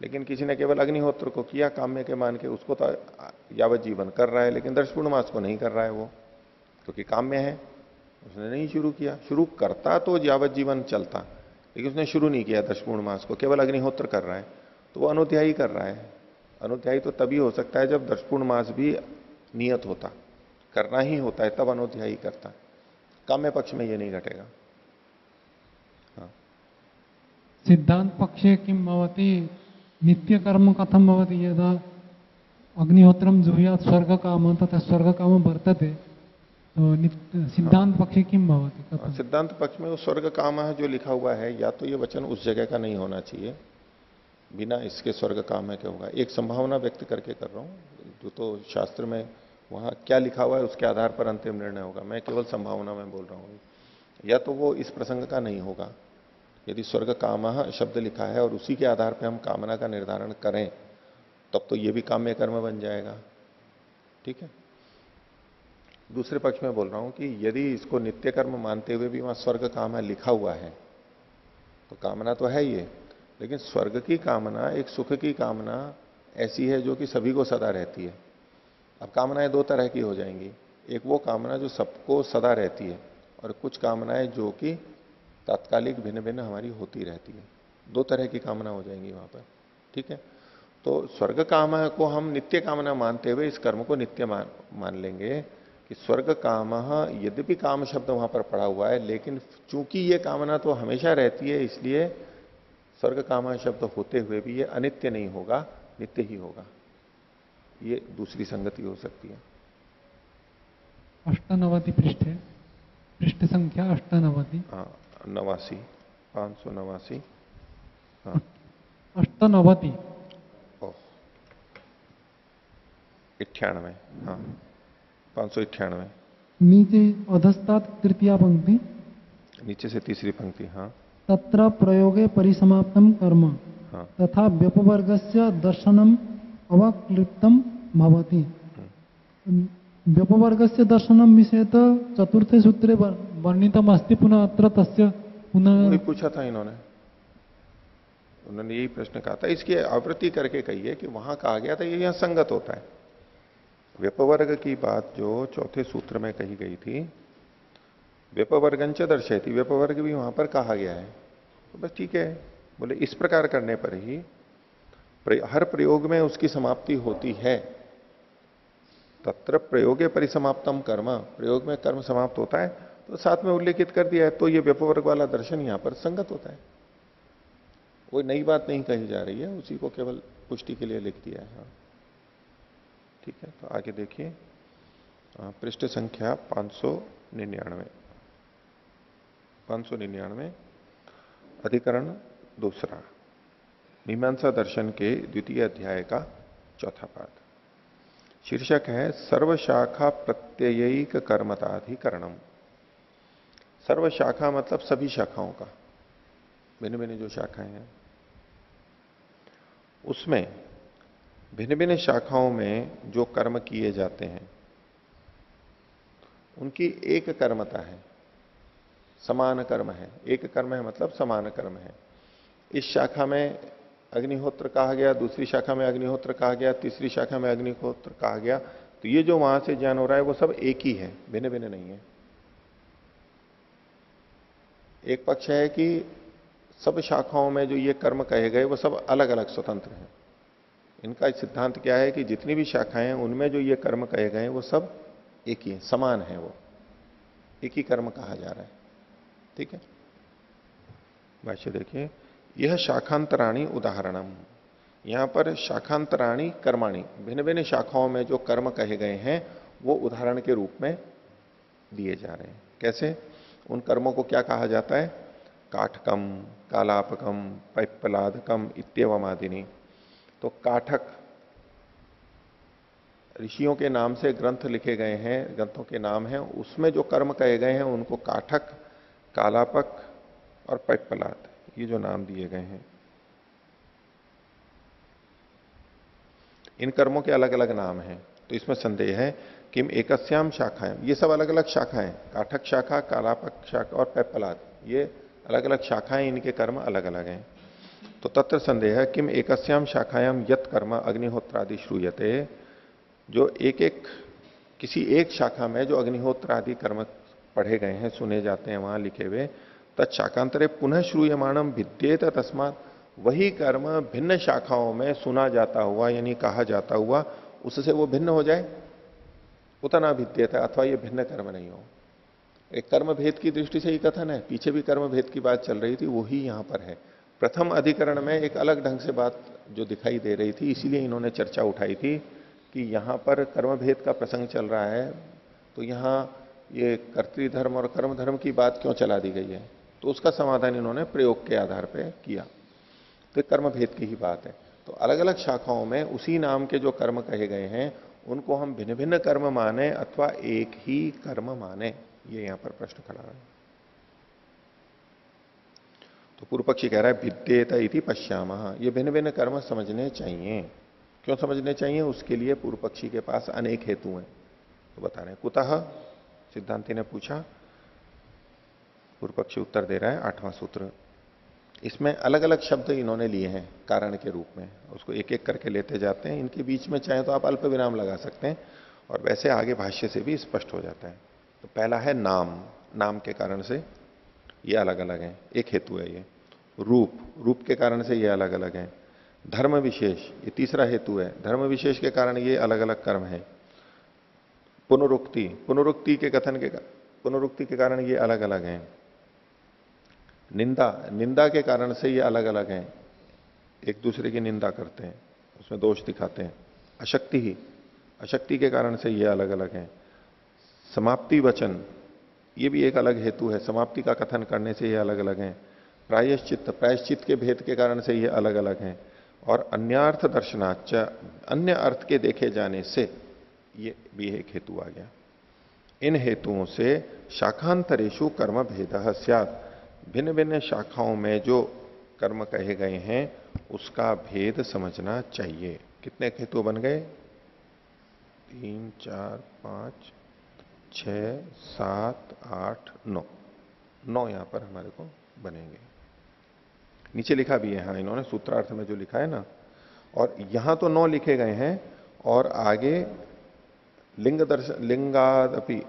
लेकिन किसी ने केवल अग्निहोत्र को किया काम्य के मान के, उसको तो यावत जीवन कर रहा है, लेकिन दर्शपूर्ण मास को नहीं कर रहा है वो, क्योंकि काम्य है, उसने नहीं शुरू किया। शुरू करता तो यावत जीवन चलता, लेकिन उसने शुरू नहीं किया दर्शपूर्ण मास को, केवल अग्निहोत्र कर रहा है, तो वो अनुध्यायी कर रहा है। अनुध्यायी तो तभी हो सकता है जब दर्शपूर्ण मास भी नियत होता, करना ही होता है, तब अनुध्यायी करता। काम्य पक्ष में ये नहीं घटेगा। हाँ, सिद्धांत पक्षे किम भवति नित्य कर्म कथम भवति यदा अग्निहोत्रम जुहुयात् स्वर्ग काम तथा स्वर्ग काम वर्तते, तो सिद्धांत पक्षे किम भवति कथम? सिद्धांत पक्ष में वो स्वर्ग काम है जो लिखा हुआ है, या तो ये वचन उस जगह का नहीं होना चाहिए, बिना इसके स्वर्ग काम है क्या होगा। एक संभावना व्यक्त करके कर रहा हूं, जो तो शास्त्र में वहां क्या लिखा हुआ है उसके आधार पर अंतिम निर्णय होगा, मैं केवल संभावना में बोल रहा हूं। या तो वो इस प्रसंग का नहीं होगा, यदि स्वर्ग काम शब्द लिखा है और उसी के आधार पर हम कामना का निर्धारण करें तब तो ये भी काम्य कर्म बन जाएगा। ठीक है, दूसरे पक्ष में बोल रहा हूं कि यदि इसको नित्य कर्म मानते हुए भी वहां स्वर्ग काम है लिखा हुआ है, तो कामना तो है ये, लेकिन स्वर्ग की कामना, एक सुख की कामना ऐसी है जो कि सभी को सदा रहती है। अब कामनाएं दो तरह की हो जाएंगी, एक वो कामना जो सबको सदा रहती है, और कुछ कामनाएं जो कि तात्कालिक भिन्न भिन्न हमारी होती रहती है। दो तरह की कामना हो जाएंगी वहां पर। ठीक है, तो स्वर्ग कामना को हम नित्य कामना मानते हुए इस कर्म को नित्य मान लेंगे कि स्वर्ग काम, यद्यपि काम शब्द वहां पर पड़ा हुआ है, लेकिन चूंकि ये कामना तो हमेशा रहती है, इसलिए स्वर्ग काम शब्द होते हुए भी ये अनित्य नहीं होगा, नित्य ही होगा। ये दूसरी संगति हो सकती है। 98 पृष्ठे, पृष्ठ संख्या 98। हाँ, 89, 589। हाँ, 98। ओह, 98। हाँ, 598। नीचे अधस्तात् तृतीया पंक्ति, नीचे से तीसरी पंक्ति। हाँ, तत्र प्रयोगे परिसमाप्तम कर्म हाँ, तथा व्यपवर्गस्य दर्शनम अवक्लिप्तम भवति। व्यपवर्गस्य दर्शनम विषय तो चतुर्थे सूत्रे वर्णितम अस्ति, पुनः अत्र तस्य पुनः वही पूछा था इन्होंने, उन्होंने यही प्रश्न कहा था, इसकी आवृत्ति करके कही है कि वहां कहा गया था, ये यहां संगत होता है। व्यपवर्ग की बात जो चौथे सूत्र में कही गई थी, व्यपवर्गंच दर्शयति, व्यपवर्ग भी वहां पर कहा गया है, तो बस ठीक है। बोले इस प्रकार करने पर ही हर प्रयोग में उसकी समाप्ति होती है। तत्र प्रयोगे परिसमाप्तम कर्म, प्रयोग में कर्म समाप्त होता है, तो साथ में उल्लेखित कर दिया है, तो ये व्यपवर्ग वाला दर्शन यहां पर संगत होता है। कोई नई बात नहीं कही जा रही है, उसी को केवल पुष्टि के लिए लिख दिया है। हाँ, ठीक है, तो आगे देखिए, पृष्ठ संख्या 599, अधिकरण दूसरा, मीमांसा दर्शन के द्वितीय अध्याय का चौथा पाठ। शीर्षक है सर्वशाखा प्रत्ययिक कर्मताधिकरणम। सर्वशाखा मतलब सभी शाखाओं का, भिन्न भिन्न जो शाखाएं हैं उसमें भिन्न भिन्न शाखाओं में जो कर्म किए जाते हैं उनकी एक कर्मता है, समान कर्म है। एक कर्म है मतलब समान कर्म है। इस शाखा में अग्निहोत्र कहा गया, दूसरी शाखा में अग्निहोत्र कहा गया, तीसरी शाखा में अग्निहोत्र कहा गया, तो ये जो वहां से ज्ञान हो रहा है वो सब एक ही है, भिन्न भिन्न नहीं है। एक पक्ष है कि सब शाखाओं में जो ये कर्म कहे गए वो सब अलग अलग स्वतंत्र हैं। इनका सिद्धांत क्या है कि जितनी भी शाखाएं हैं उनमें जो ये कर्म कहे गए वो सब एक ही है, समान है, वो एक ही कर्म कहा जा रहा है। ठीक है, भाष्य देखिए, यह शाखांतराणी उदाहरणम। यहां पर शाखांतराणी कर्माणी, भिन्न भिन्न शाखाओं में जो कर्म कहे गए हैं वो उदाहरण के रूप में दिए जा रहे हैं। कैसे? उन कर्मों को क्या कहा जाता है? काठकम, कालापकम, पैप्पलादकम इत्यवमादिनी। तो काठक, ऋषियों के नाम से ग्रंथ लिखे गए हैं, ग्रंथों के नाम हैं, उसमें जो कर्म कहे गए हैं उनको काठक, कालापक और पैप्पलाद, ये जो नाम दिए गए हैं, इन कर्मों के अलग अलग नाम हैं। तो इसमें संदेह है किम एकस्याम शाखाएं, ये सब अलग अलग शाखाएं, काठक शाखा, कालापक शाखा और पैप्पलाद, ये अलग अलग शाखाएं, इनके कर्म अलग अलग हैं। तो तत्र संदेह है किम एकस्याम शाखायाम यत कर्म अग्निहोत्रादि श्रूयते, जो एक एक किसी एक शाखा में जो अग्निहोत्र आदि कर्म पढ़े गए हैं, सुने जाते हैं वहां लिखे हुए, तत्शाकांतरे पुनः श्रूयमाणम भिद्येत तस्मात्, वही कर्म भिन्न शाखाओं में सुना जाता हुआ यानी कहा जाता हुआ उससे वो भिन्न हो जाए, उतना भिद्येत, अथवा ये भिन्न कर्म नहीं हो। एक कर्म भेद की दृष्टि से ही कथन है, पीछे भी कर्म भेद की बात चल रही थी, वही यहां पर है। प्रथम अधिकरण में एक अलग ढंग से बात जो दिखाई दे रही थी, इसीलिए इन्होंने चर्चा उठाई थी कि यहां पर कर्म भेद का प्रसंग चल रहा है, तो यहां ये कर्तृधर्म और कर्म धर्म की बात क्यों चला दी गई है, तो उसका समाधान इन्होंने प्रयोग के आधार पर किया। तो कर्म भेद की ही बात है। तो अलग अलग शाखाओं में उसी नाम के जो कर्म कहे गए हैं उनको हम भिन्न भिन्न कर्म माने अथवा एक ही कर्म माने, ये यहां पर प्रश्न खड़ा है। तो पूर्व पक्षी कह रहा है भिद्येत इति पश्यामः, ये भिन्न भिन्न कर्म समझने चाहिए। क्यों समझने चाहिए? उसके लिए पूर्व पक्षी के पास अनेक हेतु हैं। तो बता रहे हैं कुतः, सिद्धांति ने पूछा, पूर्व पक्षी उत्तर दे रहा है, 8वां सूत्र। इसमें अलग अलग शब्द इन्होंने लिए हैं कारण के रूप में, उसको एक एक करके लेते जाते हैं। इनके बीच में चाहे तो आप अल्प विराम लगा सकते हैं, और वैसे आगे भाष्य से भी स्पष्ट हो जाता है। तो पहला है नाम, नाम के कारण से ये अलग अलग है, एक हेतु है ये। रूप, रूप के कारण से ये अलग अलग है। धर्म विशेष, ये तीसरा हेतु है, धर्म विशेष के कारण ये अलग अलग कर्म है। पुनरुक्ति, पुनरुक्ति के कथन के, पुनरुक्ति के कारण ये अलग अलग हैं। निंदा, निंदा के कारण से ये अलग अलग हैं, एक दूसरे की निंदा करते हैं, उसमें दोष दिखाते हैं। अशक्ति ही, अशक्ति के कारण से ये अलग अलग हैं। समाप्ति वचन, ये भी एक अलग हेतु है, समाप्ति का कथन करने से ये अलग अलग हैं। प्रायश्चित्त, प्रायश्चित्त के भेद के कारण से ये अलग अलग हैं। और अन्यार्थ दर्शनाच, अन्य अर्थ के देखे जाने से ये भी एक हेतु आ गया। इन हेतुओं से शाखांतरेषु कर्म भेदः स्यात्, भिन्न भिन्न शाखाओं में जो कर्म कहे गए हैं उसका भेद समझना चाहिए। कितने हेतु बन गए? 3, 4, 5, 6, 7, 8, 9, 9 यहां पर हमारे को बनेंगे। नीचे लिखा भी है, हाँ, इन्होंने सूत्रार्थ में जो लिखा है ना, और यहां तो 9 लिखे गए हैं, और आगे लिंग दर्शन, लिंगादपि,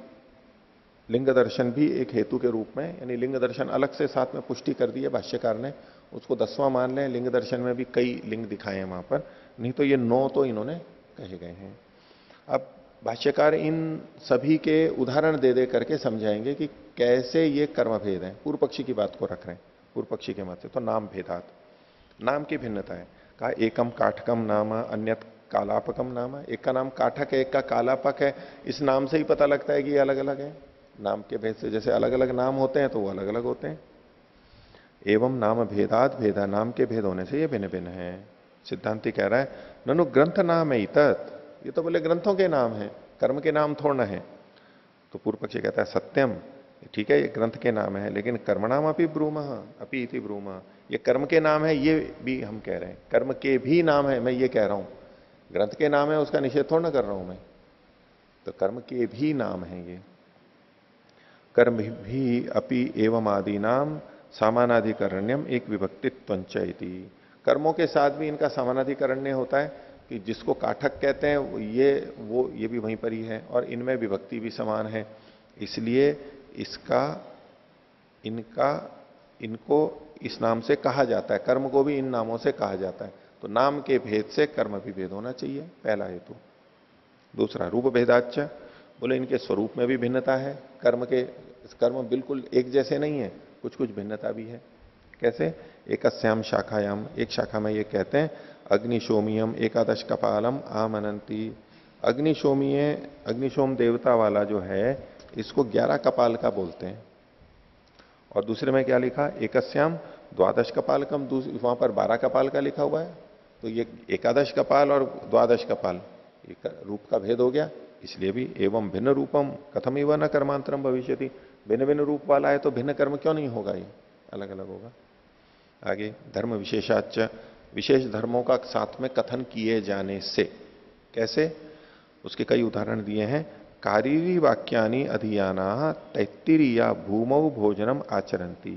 लिंग दर्शन भी एक हेतु के रूप में, यानी लिंग दर्शन अलग से साथ में पुष्टि कर दी है भाष्यकार ने, उसको 10वां मान लें। लिंग दर्शन में भी कई लिंग दिखाए हैं वहां पर, नहीं तो ये 9 तो इन्होंने कहे गए हैं। अब भाष्यकार इन सभी के उदाहरण दे दे करके समझाएंगे कि कैसे ये कर्म भेद है। पूर्व पक्षी की बात को रख रहे हैं, पूर्व पक्षी के मत से। तो नाम भेदात, नाम की भिन्नता है। कहा एकम काठकम नाम अन्यत कालापकम नाम, एक का नाम काठक है, एक का कालापक है। इस नाम से ही पता लगता है कि ये अलग अलग है। नाम के भेद से जैसे अलग अलग नाम होते हैं तो वो अलग अलग होते हैं। एवं नाम भेदात भेदा, नाम के भेद होने से ये भिन्न भिन्न है। सिद्धांति कह रहा है ननु ग्रंथ नाम है तत्, ये तो बोले ग्रंथों के नाम है, कर्म के नाम थोड़ा है। तो पूर्व पक्षी कहता है सत्यम, ठीक है ये ग्रंथ के नाम है, लेकिन कर्मणाम अपि ब्रूम, अपि इति ब्रूम, ये कर्म के नाम है, ये भी हम कह रहे हैं, कर्म के भी नाम है, मैं ये कह रहा हूं। ग्रंथ के नाम है उसका निषेध थोड़ा ना कर रहा हूं मैं, तो कर्म के भी नाम है ये। कर्म भी अपि एवं आदि नाम सामानाधिकरण्यम एक विभक्तित्वंच इति, कर्मों के साथ भी इनका समानाधिकरण्य होता है कि जिसको काठक कहते हैं ये भी वहीं पर ही है, और इनमें विभक्ति भी समान है, इसलिए इनको इस नाम से कहा जाता है, कर्म को भी इन नामों से कहा जाता है। तो नाम के भेद से कर्म भी भेद होना चाहिए, पहला हेतु। दूसरा रूप भेदाच्च, बोले इनके स्वरूप में भी भिन्नता है, कर्म बिल्कुल एक जैसे नहीं है, कुछ कुछ भिन्नता भी है। कैसे? एकस्याम शाखायाम, एक शाखा में ये कहते हैं अग्निशोमियम एकादश कपालम आमनंती, अग्निशोम देवता वाला जो है इसको 11 कपाल का बोलते हैं। और दूसरे में क्या लिखा? एकस्याम द्वादश कपाल कम, वहां पर 12 कपाल का लिखा हुआ है। तो ये एकादश कपाल और द्वादश कपाल, ये रूप का भेद हो गया। इसलिए भी एवं भिन्न रूपम कथम एवं न कर्मांतरम भविष्यति, भिन्न भिन्न रूप वाला है तो भिन्न कर्म क्यों नहीं होगा, ये अलग अलग होगा। आगे धर्म विशेषाच, विशेष धर्मों का साथ में कथन किए जाने से, कैसे? उसके कई उदाहरण दिए हैं। कारीरी वाक्यानि अधियाना तैत्तिरीया भूमौ भोजनम आचरंती,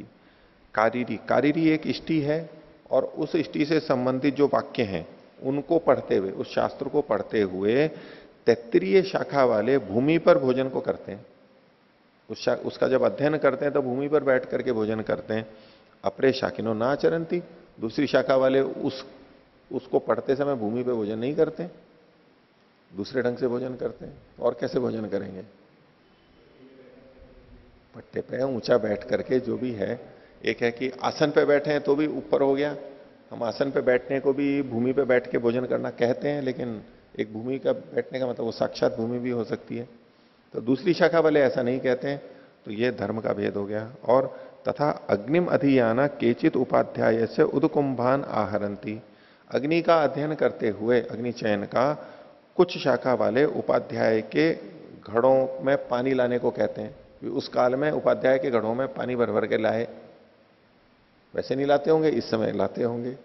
कारीरी एक इष्टि है, और उस इष्टि से संबंधित जो वाक्य हैं उनको पढ़ते हुए, उस शास्त्र को पढ़ते हुए तैत्तिरीय शाखा वाले भूमि पर भोजन को करते हैं। उसका जब अध्ययन करते हैं तो भूमि पर बैठ करके भोजन करते हैं। अपरे शाकिनो ना आचरंती, दूसरी शाखा वाले उसको पढ़ते समय भूमि पे भोजन नहीं करते, दूसरे ढंग से भोजन करते हैं। और कैसे भोजन करेंगे? पट्टे पे ऊंचा बैठ करके, जो भी है। एक है कि आसन पे बैठे हैं तो भी ऊपर हो गया, हम आसन पे बैठने को भी भूमि पे बैठ के भोजन करना कहते हैं, लेकिन एक भूमि का बैठने का मतलब वो साक्षात भूमि भी हो सकती है। तो दूसरी शाखा वाले ऐसा नहीं कहते हैं, तो ये धर्म का भेद हो गया। और तथा अग्निम अधियाना केचित उपाध्याय से उदकुंभान आहरंती, अग्नि का अध्ययन करते हुए, अग्नि चयन का, कुछ शाखा वाले उपाध्याय के घड़ों में पानी लाने को कहते हैं। उस काल में उपाध्याय के घड़ों में पानी भर भर के लाए, वैसे नहीं लाते होंगे, इस समय लाते होंगे।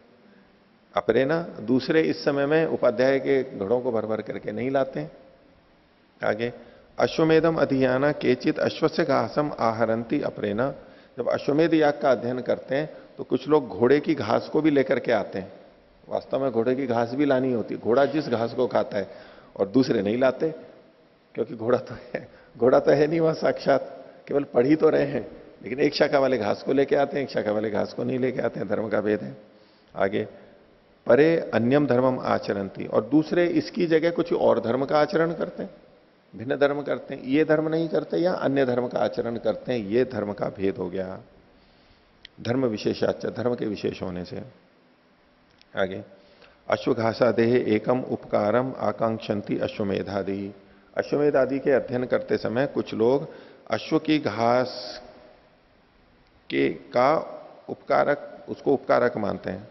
अपरे ना दूसरे इस समय में उपाध्याय के घड़ों को भर भर करके नहीं लाते। आगे अश्वमेधम अधियाना केचित अश्वस्य घासम आहरंती अपरेना, जब अश्वमेध याग का अध्ययन करते हैं तो कुछ लोग घोड़े की घास को भी लेकर के आते हैं। वास्तव में घोड़े की घास भी लानी होती है, घोड़ा जिस घास को खाता है, और दूसरे नहीं लाते, क्योंकि घोड़ा तो है नहीं वहां साक्षात, केवल पढ़ ही तो रहे हैं। लेकिन एक शाखा वाले घास को लेके आते हैं, एक शाखा वाले घास को नहीं लेके आते हैं, धर्म का भेद है। आगे परे अन्यम धर्मम आचरंती, और दूसरे इसकी जगह कुछ और धर्म का आचरण करते हैं, भिन्न धर्म करते हैं, ये धर्म नहीं करते या अन्य धर्म का आचरण करते हैं, ये धर्म का भेद हो गया। धर्म विशेषाच, धर्म के विशेष होने से। आगे अश्वघासादेह एकम उपकारम आकांक्षन्ति अश्वमेधादि, अश्वमेध आदि के अध्ययन करते समय कुछ लोग अश्व की घास के का उपकारक, उसको उपकारक मानते हैं।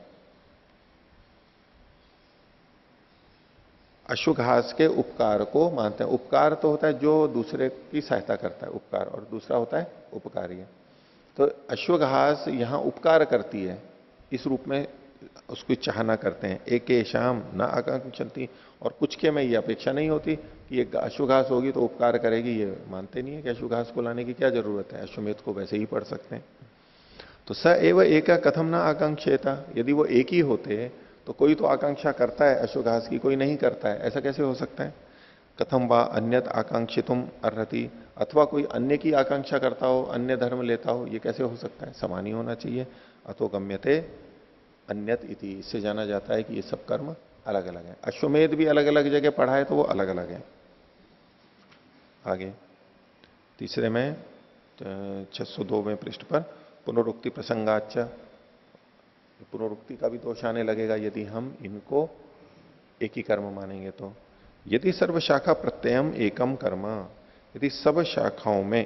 अश्व घास के उपकार को मानते हैं। उपकार तो होता है जो दूसरे की सहायता करता है, उपकार, और दूसरा होता है उपकारी। तो अश्व घास यहां उपकार करती है, इस रूप में उसकी चाहना करते हैं। एक शाम न आकांक्षन्ति, और कुछ के में ये अपेक्षा नहीं होती कि ये अश्वघास होगी तो उपकार करेगी, ये मानते नहीं है कि अश्वघास को लाने की क्या जरूरत है, अश्वमेध को वैसे ही पढ़ सकते हैं। तो स एव एक कथम न आकांक्षेता, यदि वो एक ही होते तो कोई तो आकांक्षा करता है अश्वघास की, कोई नहीं करता है, ऐसा कैसे हो सकता है? कथम वा अन्यत आकांक्षितुम अर्हति, अथवा कोई अन्य की आकांक्षा करता हो, अन्य धर्म लेता हो, ये कैसे हो सकता है? समान ही होना चाहिए। अतो गम्यते अन्यत इति, इससे जाना जाता है कि ये सब कर्म अलग अलग है। अश्वमेध भी अलग अलग जगह पढ़ा है तो वो अलग अलग है। आगे तीसरे में 602वें पृष्ठ पर पुनरुक्ति प्रसंगाच, पुनरुक्ति का भी दोष आने लगेगा यदि हम इनको एक ही कर्म मानेंगे तो। यदि सर्व शाखा प्रत्ययम एकम कर्म, यदि सब शाखाओं में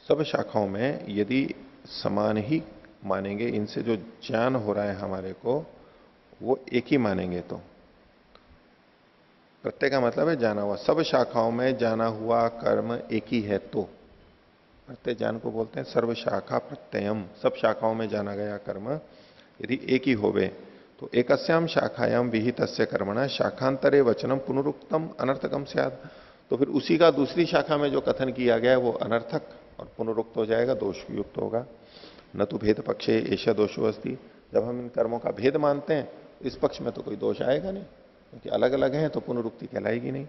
सब शाखाओं में यदि समान ही मानेंगे, इनसे जो ज्ञान हो रहा है हमारे को वो एक ही मानेंगे, तो प्रत्यय का मतलब है जाना हुआ। सब शाखाओं में जाना हुआ कर्म एक ही है तो प्रत्यय ज्ञान को बोलते हैं सर्व शाखा प्रत्ययम। सब शाखाओं में जाना गया कर्म यदि एक ही होवे तो एकस्याम शाखायाम विहितस्य कर्मणा शाखांतरे वचनम पुनरुक्तम अनर्थकम स्यात्। तो फिर उसी का दूसरी शाखा में जो कथन किया गया है वो अनर्थक और पुनरुक्त हो जाएगा, दोष युक्त होगा। न तो भेद पक्षे ऐसा दोषो अस्ति। जब हम इन कर्मों का भेद मानते हैं इस पक्ष में तो कोई दोष आएगा नहीं, क्योंकि अलग अलग हैं तो पुनरुक्ति कहलाएगी नहीं,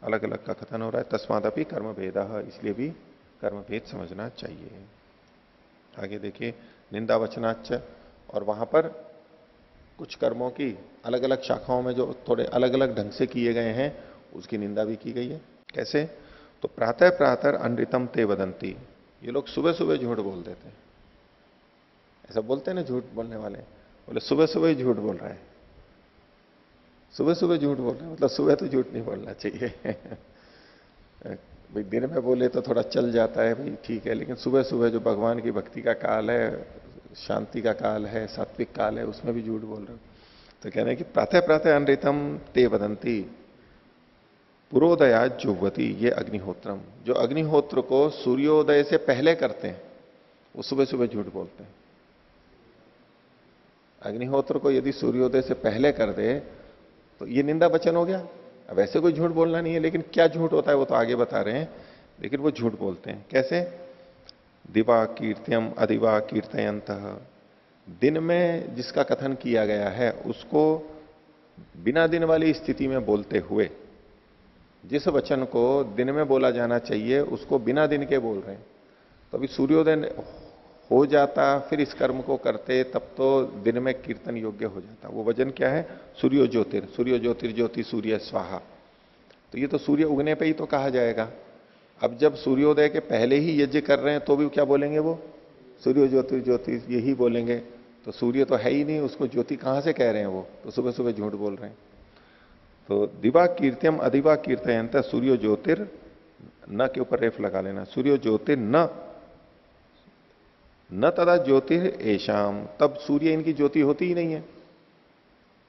अलग अलग का कथन हो रहा है। तस्मादपि कर्म भेद, इसलिए भी कर्म भेद समझना चाहिए। आगे देखिए निंदा वचनाच, और वहां पर कुछ कर्मों की अलग अलग शाखाओं में जो थोड़े अलग अलग ढंग से किए गए हैं उसकी निंदा भी की गई है। कैसे? तो प्रातः प्रातः अनृतम ते वदंती, ये लोग सुबह सुबह झूठ बोल देते हैं। ऐसा बोलते हैं ना झूठ बोलने वाले, बोले सुबह सुबह ही झूठ बोल रहा है, सुबह सुबह झूठ बोल रहे हैं, मतलब सुबह तो झूठ नहीं बोलना चाहिए भाई दिन में बोले तो थोड़ा चल जाता है भाई, ठीक है, लेकिन सुबह सुबह जो भगवान की भक्ति का काल है, शांति का काल है, सात्विक काल है, उसमें भी झूठ बोल रहे हो। तो कहना है कि प्रातः प्रातः अनृतम ते वदंती पुरोदया जुह्वती, ये अग्निहोत्रम, जो अग्निहोत्र को सूर्योदय से पहले करते हैं वो सुबह सुबह झूठ बोलते हैं। अग्निहोत्र को यदि सूर्योदय से पहले कर दे तो ये निंदा वचन हो गया। अब वैसे कोई झूठ बोलना नहीं है, लेकिन क्या झूठ होता है वो तो आगे बता रहे हैं, लेकिन वो झूठ बोलते हैं। कैसे? दिवा कीर्त्यम अधिवा कीर्तयंत, दिन में जिसका कथन किया गया है उसको बिना दिन वाली स्थिति में बोलते हुए, जिस वचन को दिन में बोला जाना चाहिए उसको बिना दिन के बोल रहे हैं। तो अभी सूर्योदय हो जाता फिर इस कर्म को करते तब तो दिन में कीर्तन योग्य हो जाता। वो वचन क्या है? सूर्यो ज्योतिर, सूर्यो ज्योतिर्ज्योति सूर्य स्वाहा। तो ये तो सूर्य उगने पे ही तो कहा जाएगा। अब जब सूर्योदय के पहले ही यज्ञ कर रहे हैं तो भी क्या बोलेंगे? वो सूर्यो ज्योतिर्ज्योति यही बोलेंगे। तो सूर्य तो है ही नहीं, उसको ज्योति कहां से कह रहे हैं? वो तो सुबह सुबह झूठ बोल रहे हैं। तो दिवा कीर्त्यम अधिवा कीर्तयंत सूर्यो ज्योतिर, न के ऊपर रेफ लगा लेना, सूर्यो ज्योतिर न तदा ज्योतिर ऐशाम, तब सूर्य इनकी ज्योति होती ही नहीं है।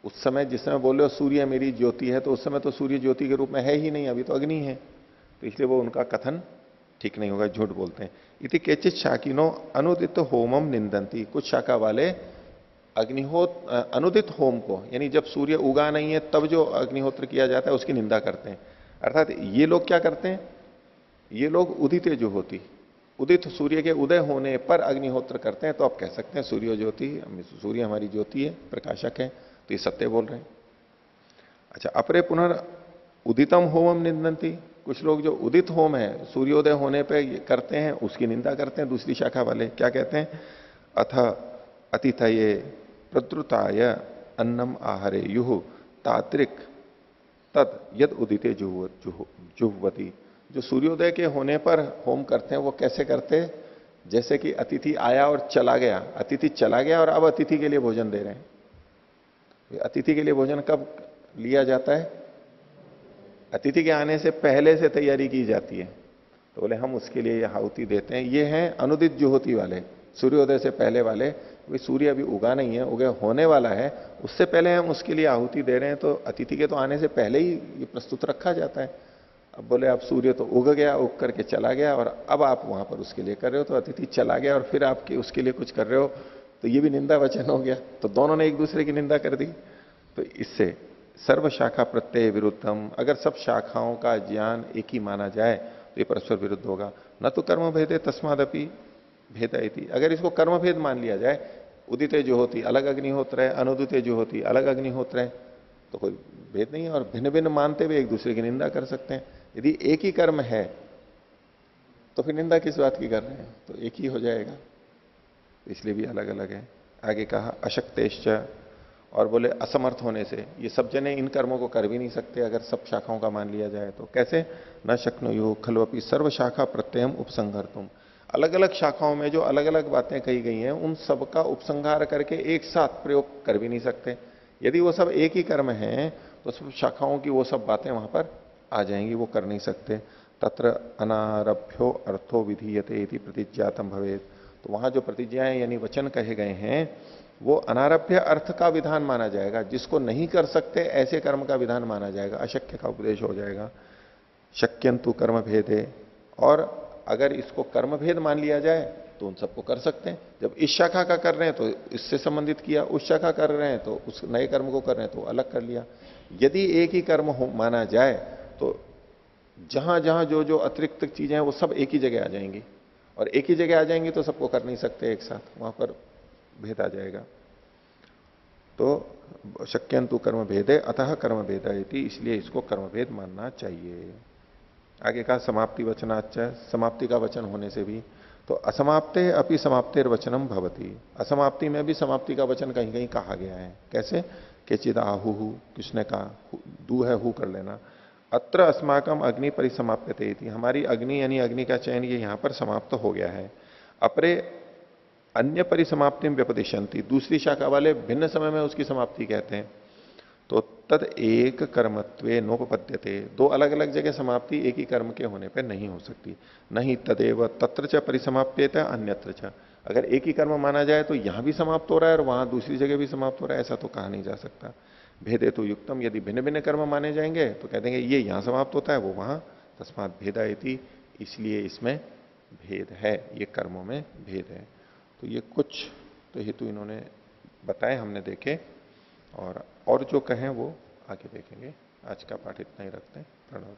उस समय जिस समय बोल रहे हो सूर्य मेरी ज्योति है, तो उस समय तो सूर्य ज्योति के रूप में है ही नहीं, अभी तो अग्नि है। तो इसलिए वो उनका कथन ठीक नहीं होगा, झूठ बोलते हैं। इति केचित शाकिनो अनुदित होमम निंदंती, कुछ शाखा वाले अग्निहोत्र अनुदित होम को, यानी जब सूर्य उगा नहीं है तब जो अग्निहोत्र किया जाता है उसकी निंदा करते हैं। अर्थात ये लोग क्या करते हैं? ये लोग उदित जो होती, उदित सूर्य के उदय होने पर अग्निहोत्र करते हैं। तो आप कह सकते हैं सूर्य ज्योति, सूर्य हमारी ज्योति है, प्रकाशक है, तो ये सत्य बोल रहे हैं। अच्छा, अपरे पुनर् उदितम होमम निंदंती, कुछ लोग जो उदित होम है सूर्योदय होने पे करते हैं उसकी निंदा करते हैं। दूसरी शाखा वाले क्या कहते हैं? अथ अतिथये प्रद्रुताय अन्नम आहारे युहु तात्रिक तद यद उदिते जुह्वती, जो सूर्योदय के होने पर होम करते हैं वो कैसे करते हैं? जैसे कि अतिथि आया और चला गया, अतिथि चला गया और अब अतिथि के लिए भोजन दे रहे हैं। अतिथि के लिए भोजन कब लिया जाता है? अतिथि के आने से पहले से तैयारी की जाती है। तो बोले हम उसके लिए आहुति देते हैं। ये हैं अनुदित जुहोती वाले, सूर्योदय से पहले वाले। भाई सूर्य अभी उगा नहीं है, उगे होने वाला है, उससे पहले हम उसके लिए आहुति दे रहे हैं। तो अतिथि के तो आने से पहले ही ये प्रस्तुत रखा जाता है। अब बोले अब सूर्य तो उग गया, उग करके चला गया और अब आप वहां पर उसके लिए कर रहे हो, तो अतिथि चला गया और फिर आपके उसके लिए कुछ कर रहे हो, तो ये भी निंदा वचन हो गया। तो दोनों ने एक दूसरे की निंदा कर दी। तो इससे सर्व शाखा प्रत्यय विरुद्धम, अगर सब शाखाओं का ज्ञान एक ही माना जाए तो ये परस्पर विरुद्ध होगा। न तो कर्म भेदे तस्मादपि भेद इति, अगर इसको कर्म भेद मान लिया जाए, उदित जो होती अलग अग्निहोत्र है, अनुदित जो होती अलग अग्निहोत्र है, तो कोई भेद नहीं है। और भिन्न भिन्न मानते हुए एक दूसरे की निंदा कर सकते हैं। यदि एक ही कर्म है तो फिर निंदा किस बात की कर रहे हैं? तो एक ही हो जाएगा, इसलिए भी अलग अलग है। आगे कहा अशक्तेश्च, और बोले असमर्थ होने से ये सब जने इन कर्मों को कर भी नहीं सकते अगर सब शाखाओं का मान लिया जाए तो। कैसे? न शक्नुयु खलवपि सर्व शाखा प्रत्ययम उपसंहर्तुम, अलग अलग शाखाओं में जो अलग अलग बातें कही गई हैं उन सब का उपसंहार करके एक साथ प्रयोग कर भी नहीं सकते। यदि वो सब एक ही कर्म है तो सब शाखाओं की वो सब बातें वहां पर आ जाएंगी, वो कर नहीं सकते। तत्र अनारभ्यो अर्थो विधीयते इति प्रतिज्ञातम भवेत। तो वहां जो प्रतिज्ञाएं यानी वचन कहे गए हैं वो अनारभ्य अर्थ का विधान माना जाएगा, जिसको नहीं कर सकते ऐसे कर्म का विधान माना जाएगा, अशक्य का उपदेश हो जाएगा। शक्यंतु कर्म भेदे, और अगर इसको कर्म भेद मान लिया जाए तो उन सबको कर सकते हैं। जब इस शाखा का कर रहे हैं तो इससे संबंधित किया, उस शाखा कर रहे हैं तो उस नए कर्म को कर रहे हैं तो अलग कर लिया। यदि एक ही कर्म माना जाए तो जहां जहां जो जो अतिरिक्त चीजें हैं वो सब एक ही जगह आ जाएंगी, और एक ही जगह आ जाएंगी तो सबको कर नहीं सकते एक साथ, वहां पर भेद आ जाएगा। तो शक्यंतु कर्म भेदे अतः कर्म भेद, इसलिए इसको कर्म भेद मानना चाहिए। आगे कहा समाप्ति वचनाच, समाप्ति का वचन होने से भी, तो असमाप्ते अपि समाप्तेर वचनम भवती, असमाप्ति में भी समाप्ति का वचन कहीं कहीं कहा गया है। कैसे? केचिद आहु, किसने कहा, दू है हु कर लेना। अत्र अस्माकम अग्नि परिसमाप्यते इति, हमारी अग्नि यानी अग्नि का चयन ये यहां पर समाप्त हो गया है। अपरे अन्य परिसमाप्ति व्यपदिशंति, दूसरी शाखा वाले भिन्न समय में उसकी समाप्ति कहते हैं। तो तद एक कर्मत्वे नोपपद्यते, दो अलग अलग जगह समाप्ति एक ही कर्म के होने पर नहीं हो सकती। नहीं तदेव तत्र च परिसमाप्यते अन्यत्र च, अगर एक ही कर्म माना जाए तो यहां भी समाप्त हो रहा है और वहां दूसरी जगह भी समाप्त हो रहा है, ऐसा तो कहा नहीं जा सकता। भेदे तो युक्तम, यदि भिन्न भिन्न कर्म माने जाएंगे तो कह देंगे ये यहां समाप्त होता है वो वहां, तस्मात भेदायति, इसलिए इसमें भेद है, ये कर्मों में भेद है। तो ये कुछ तो हेतु इन्होंने बताए, हमने देखे, और जो कहें वो आगे देखेंगे। आज का पाठ इतना ही रखते हैं। प्रणव।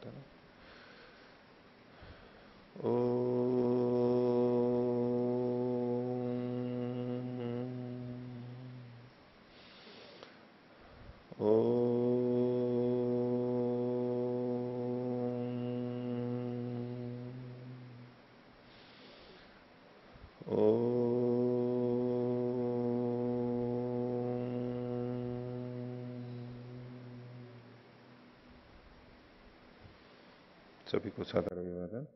सभी को सादर अभिवादन।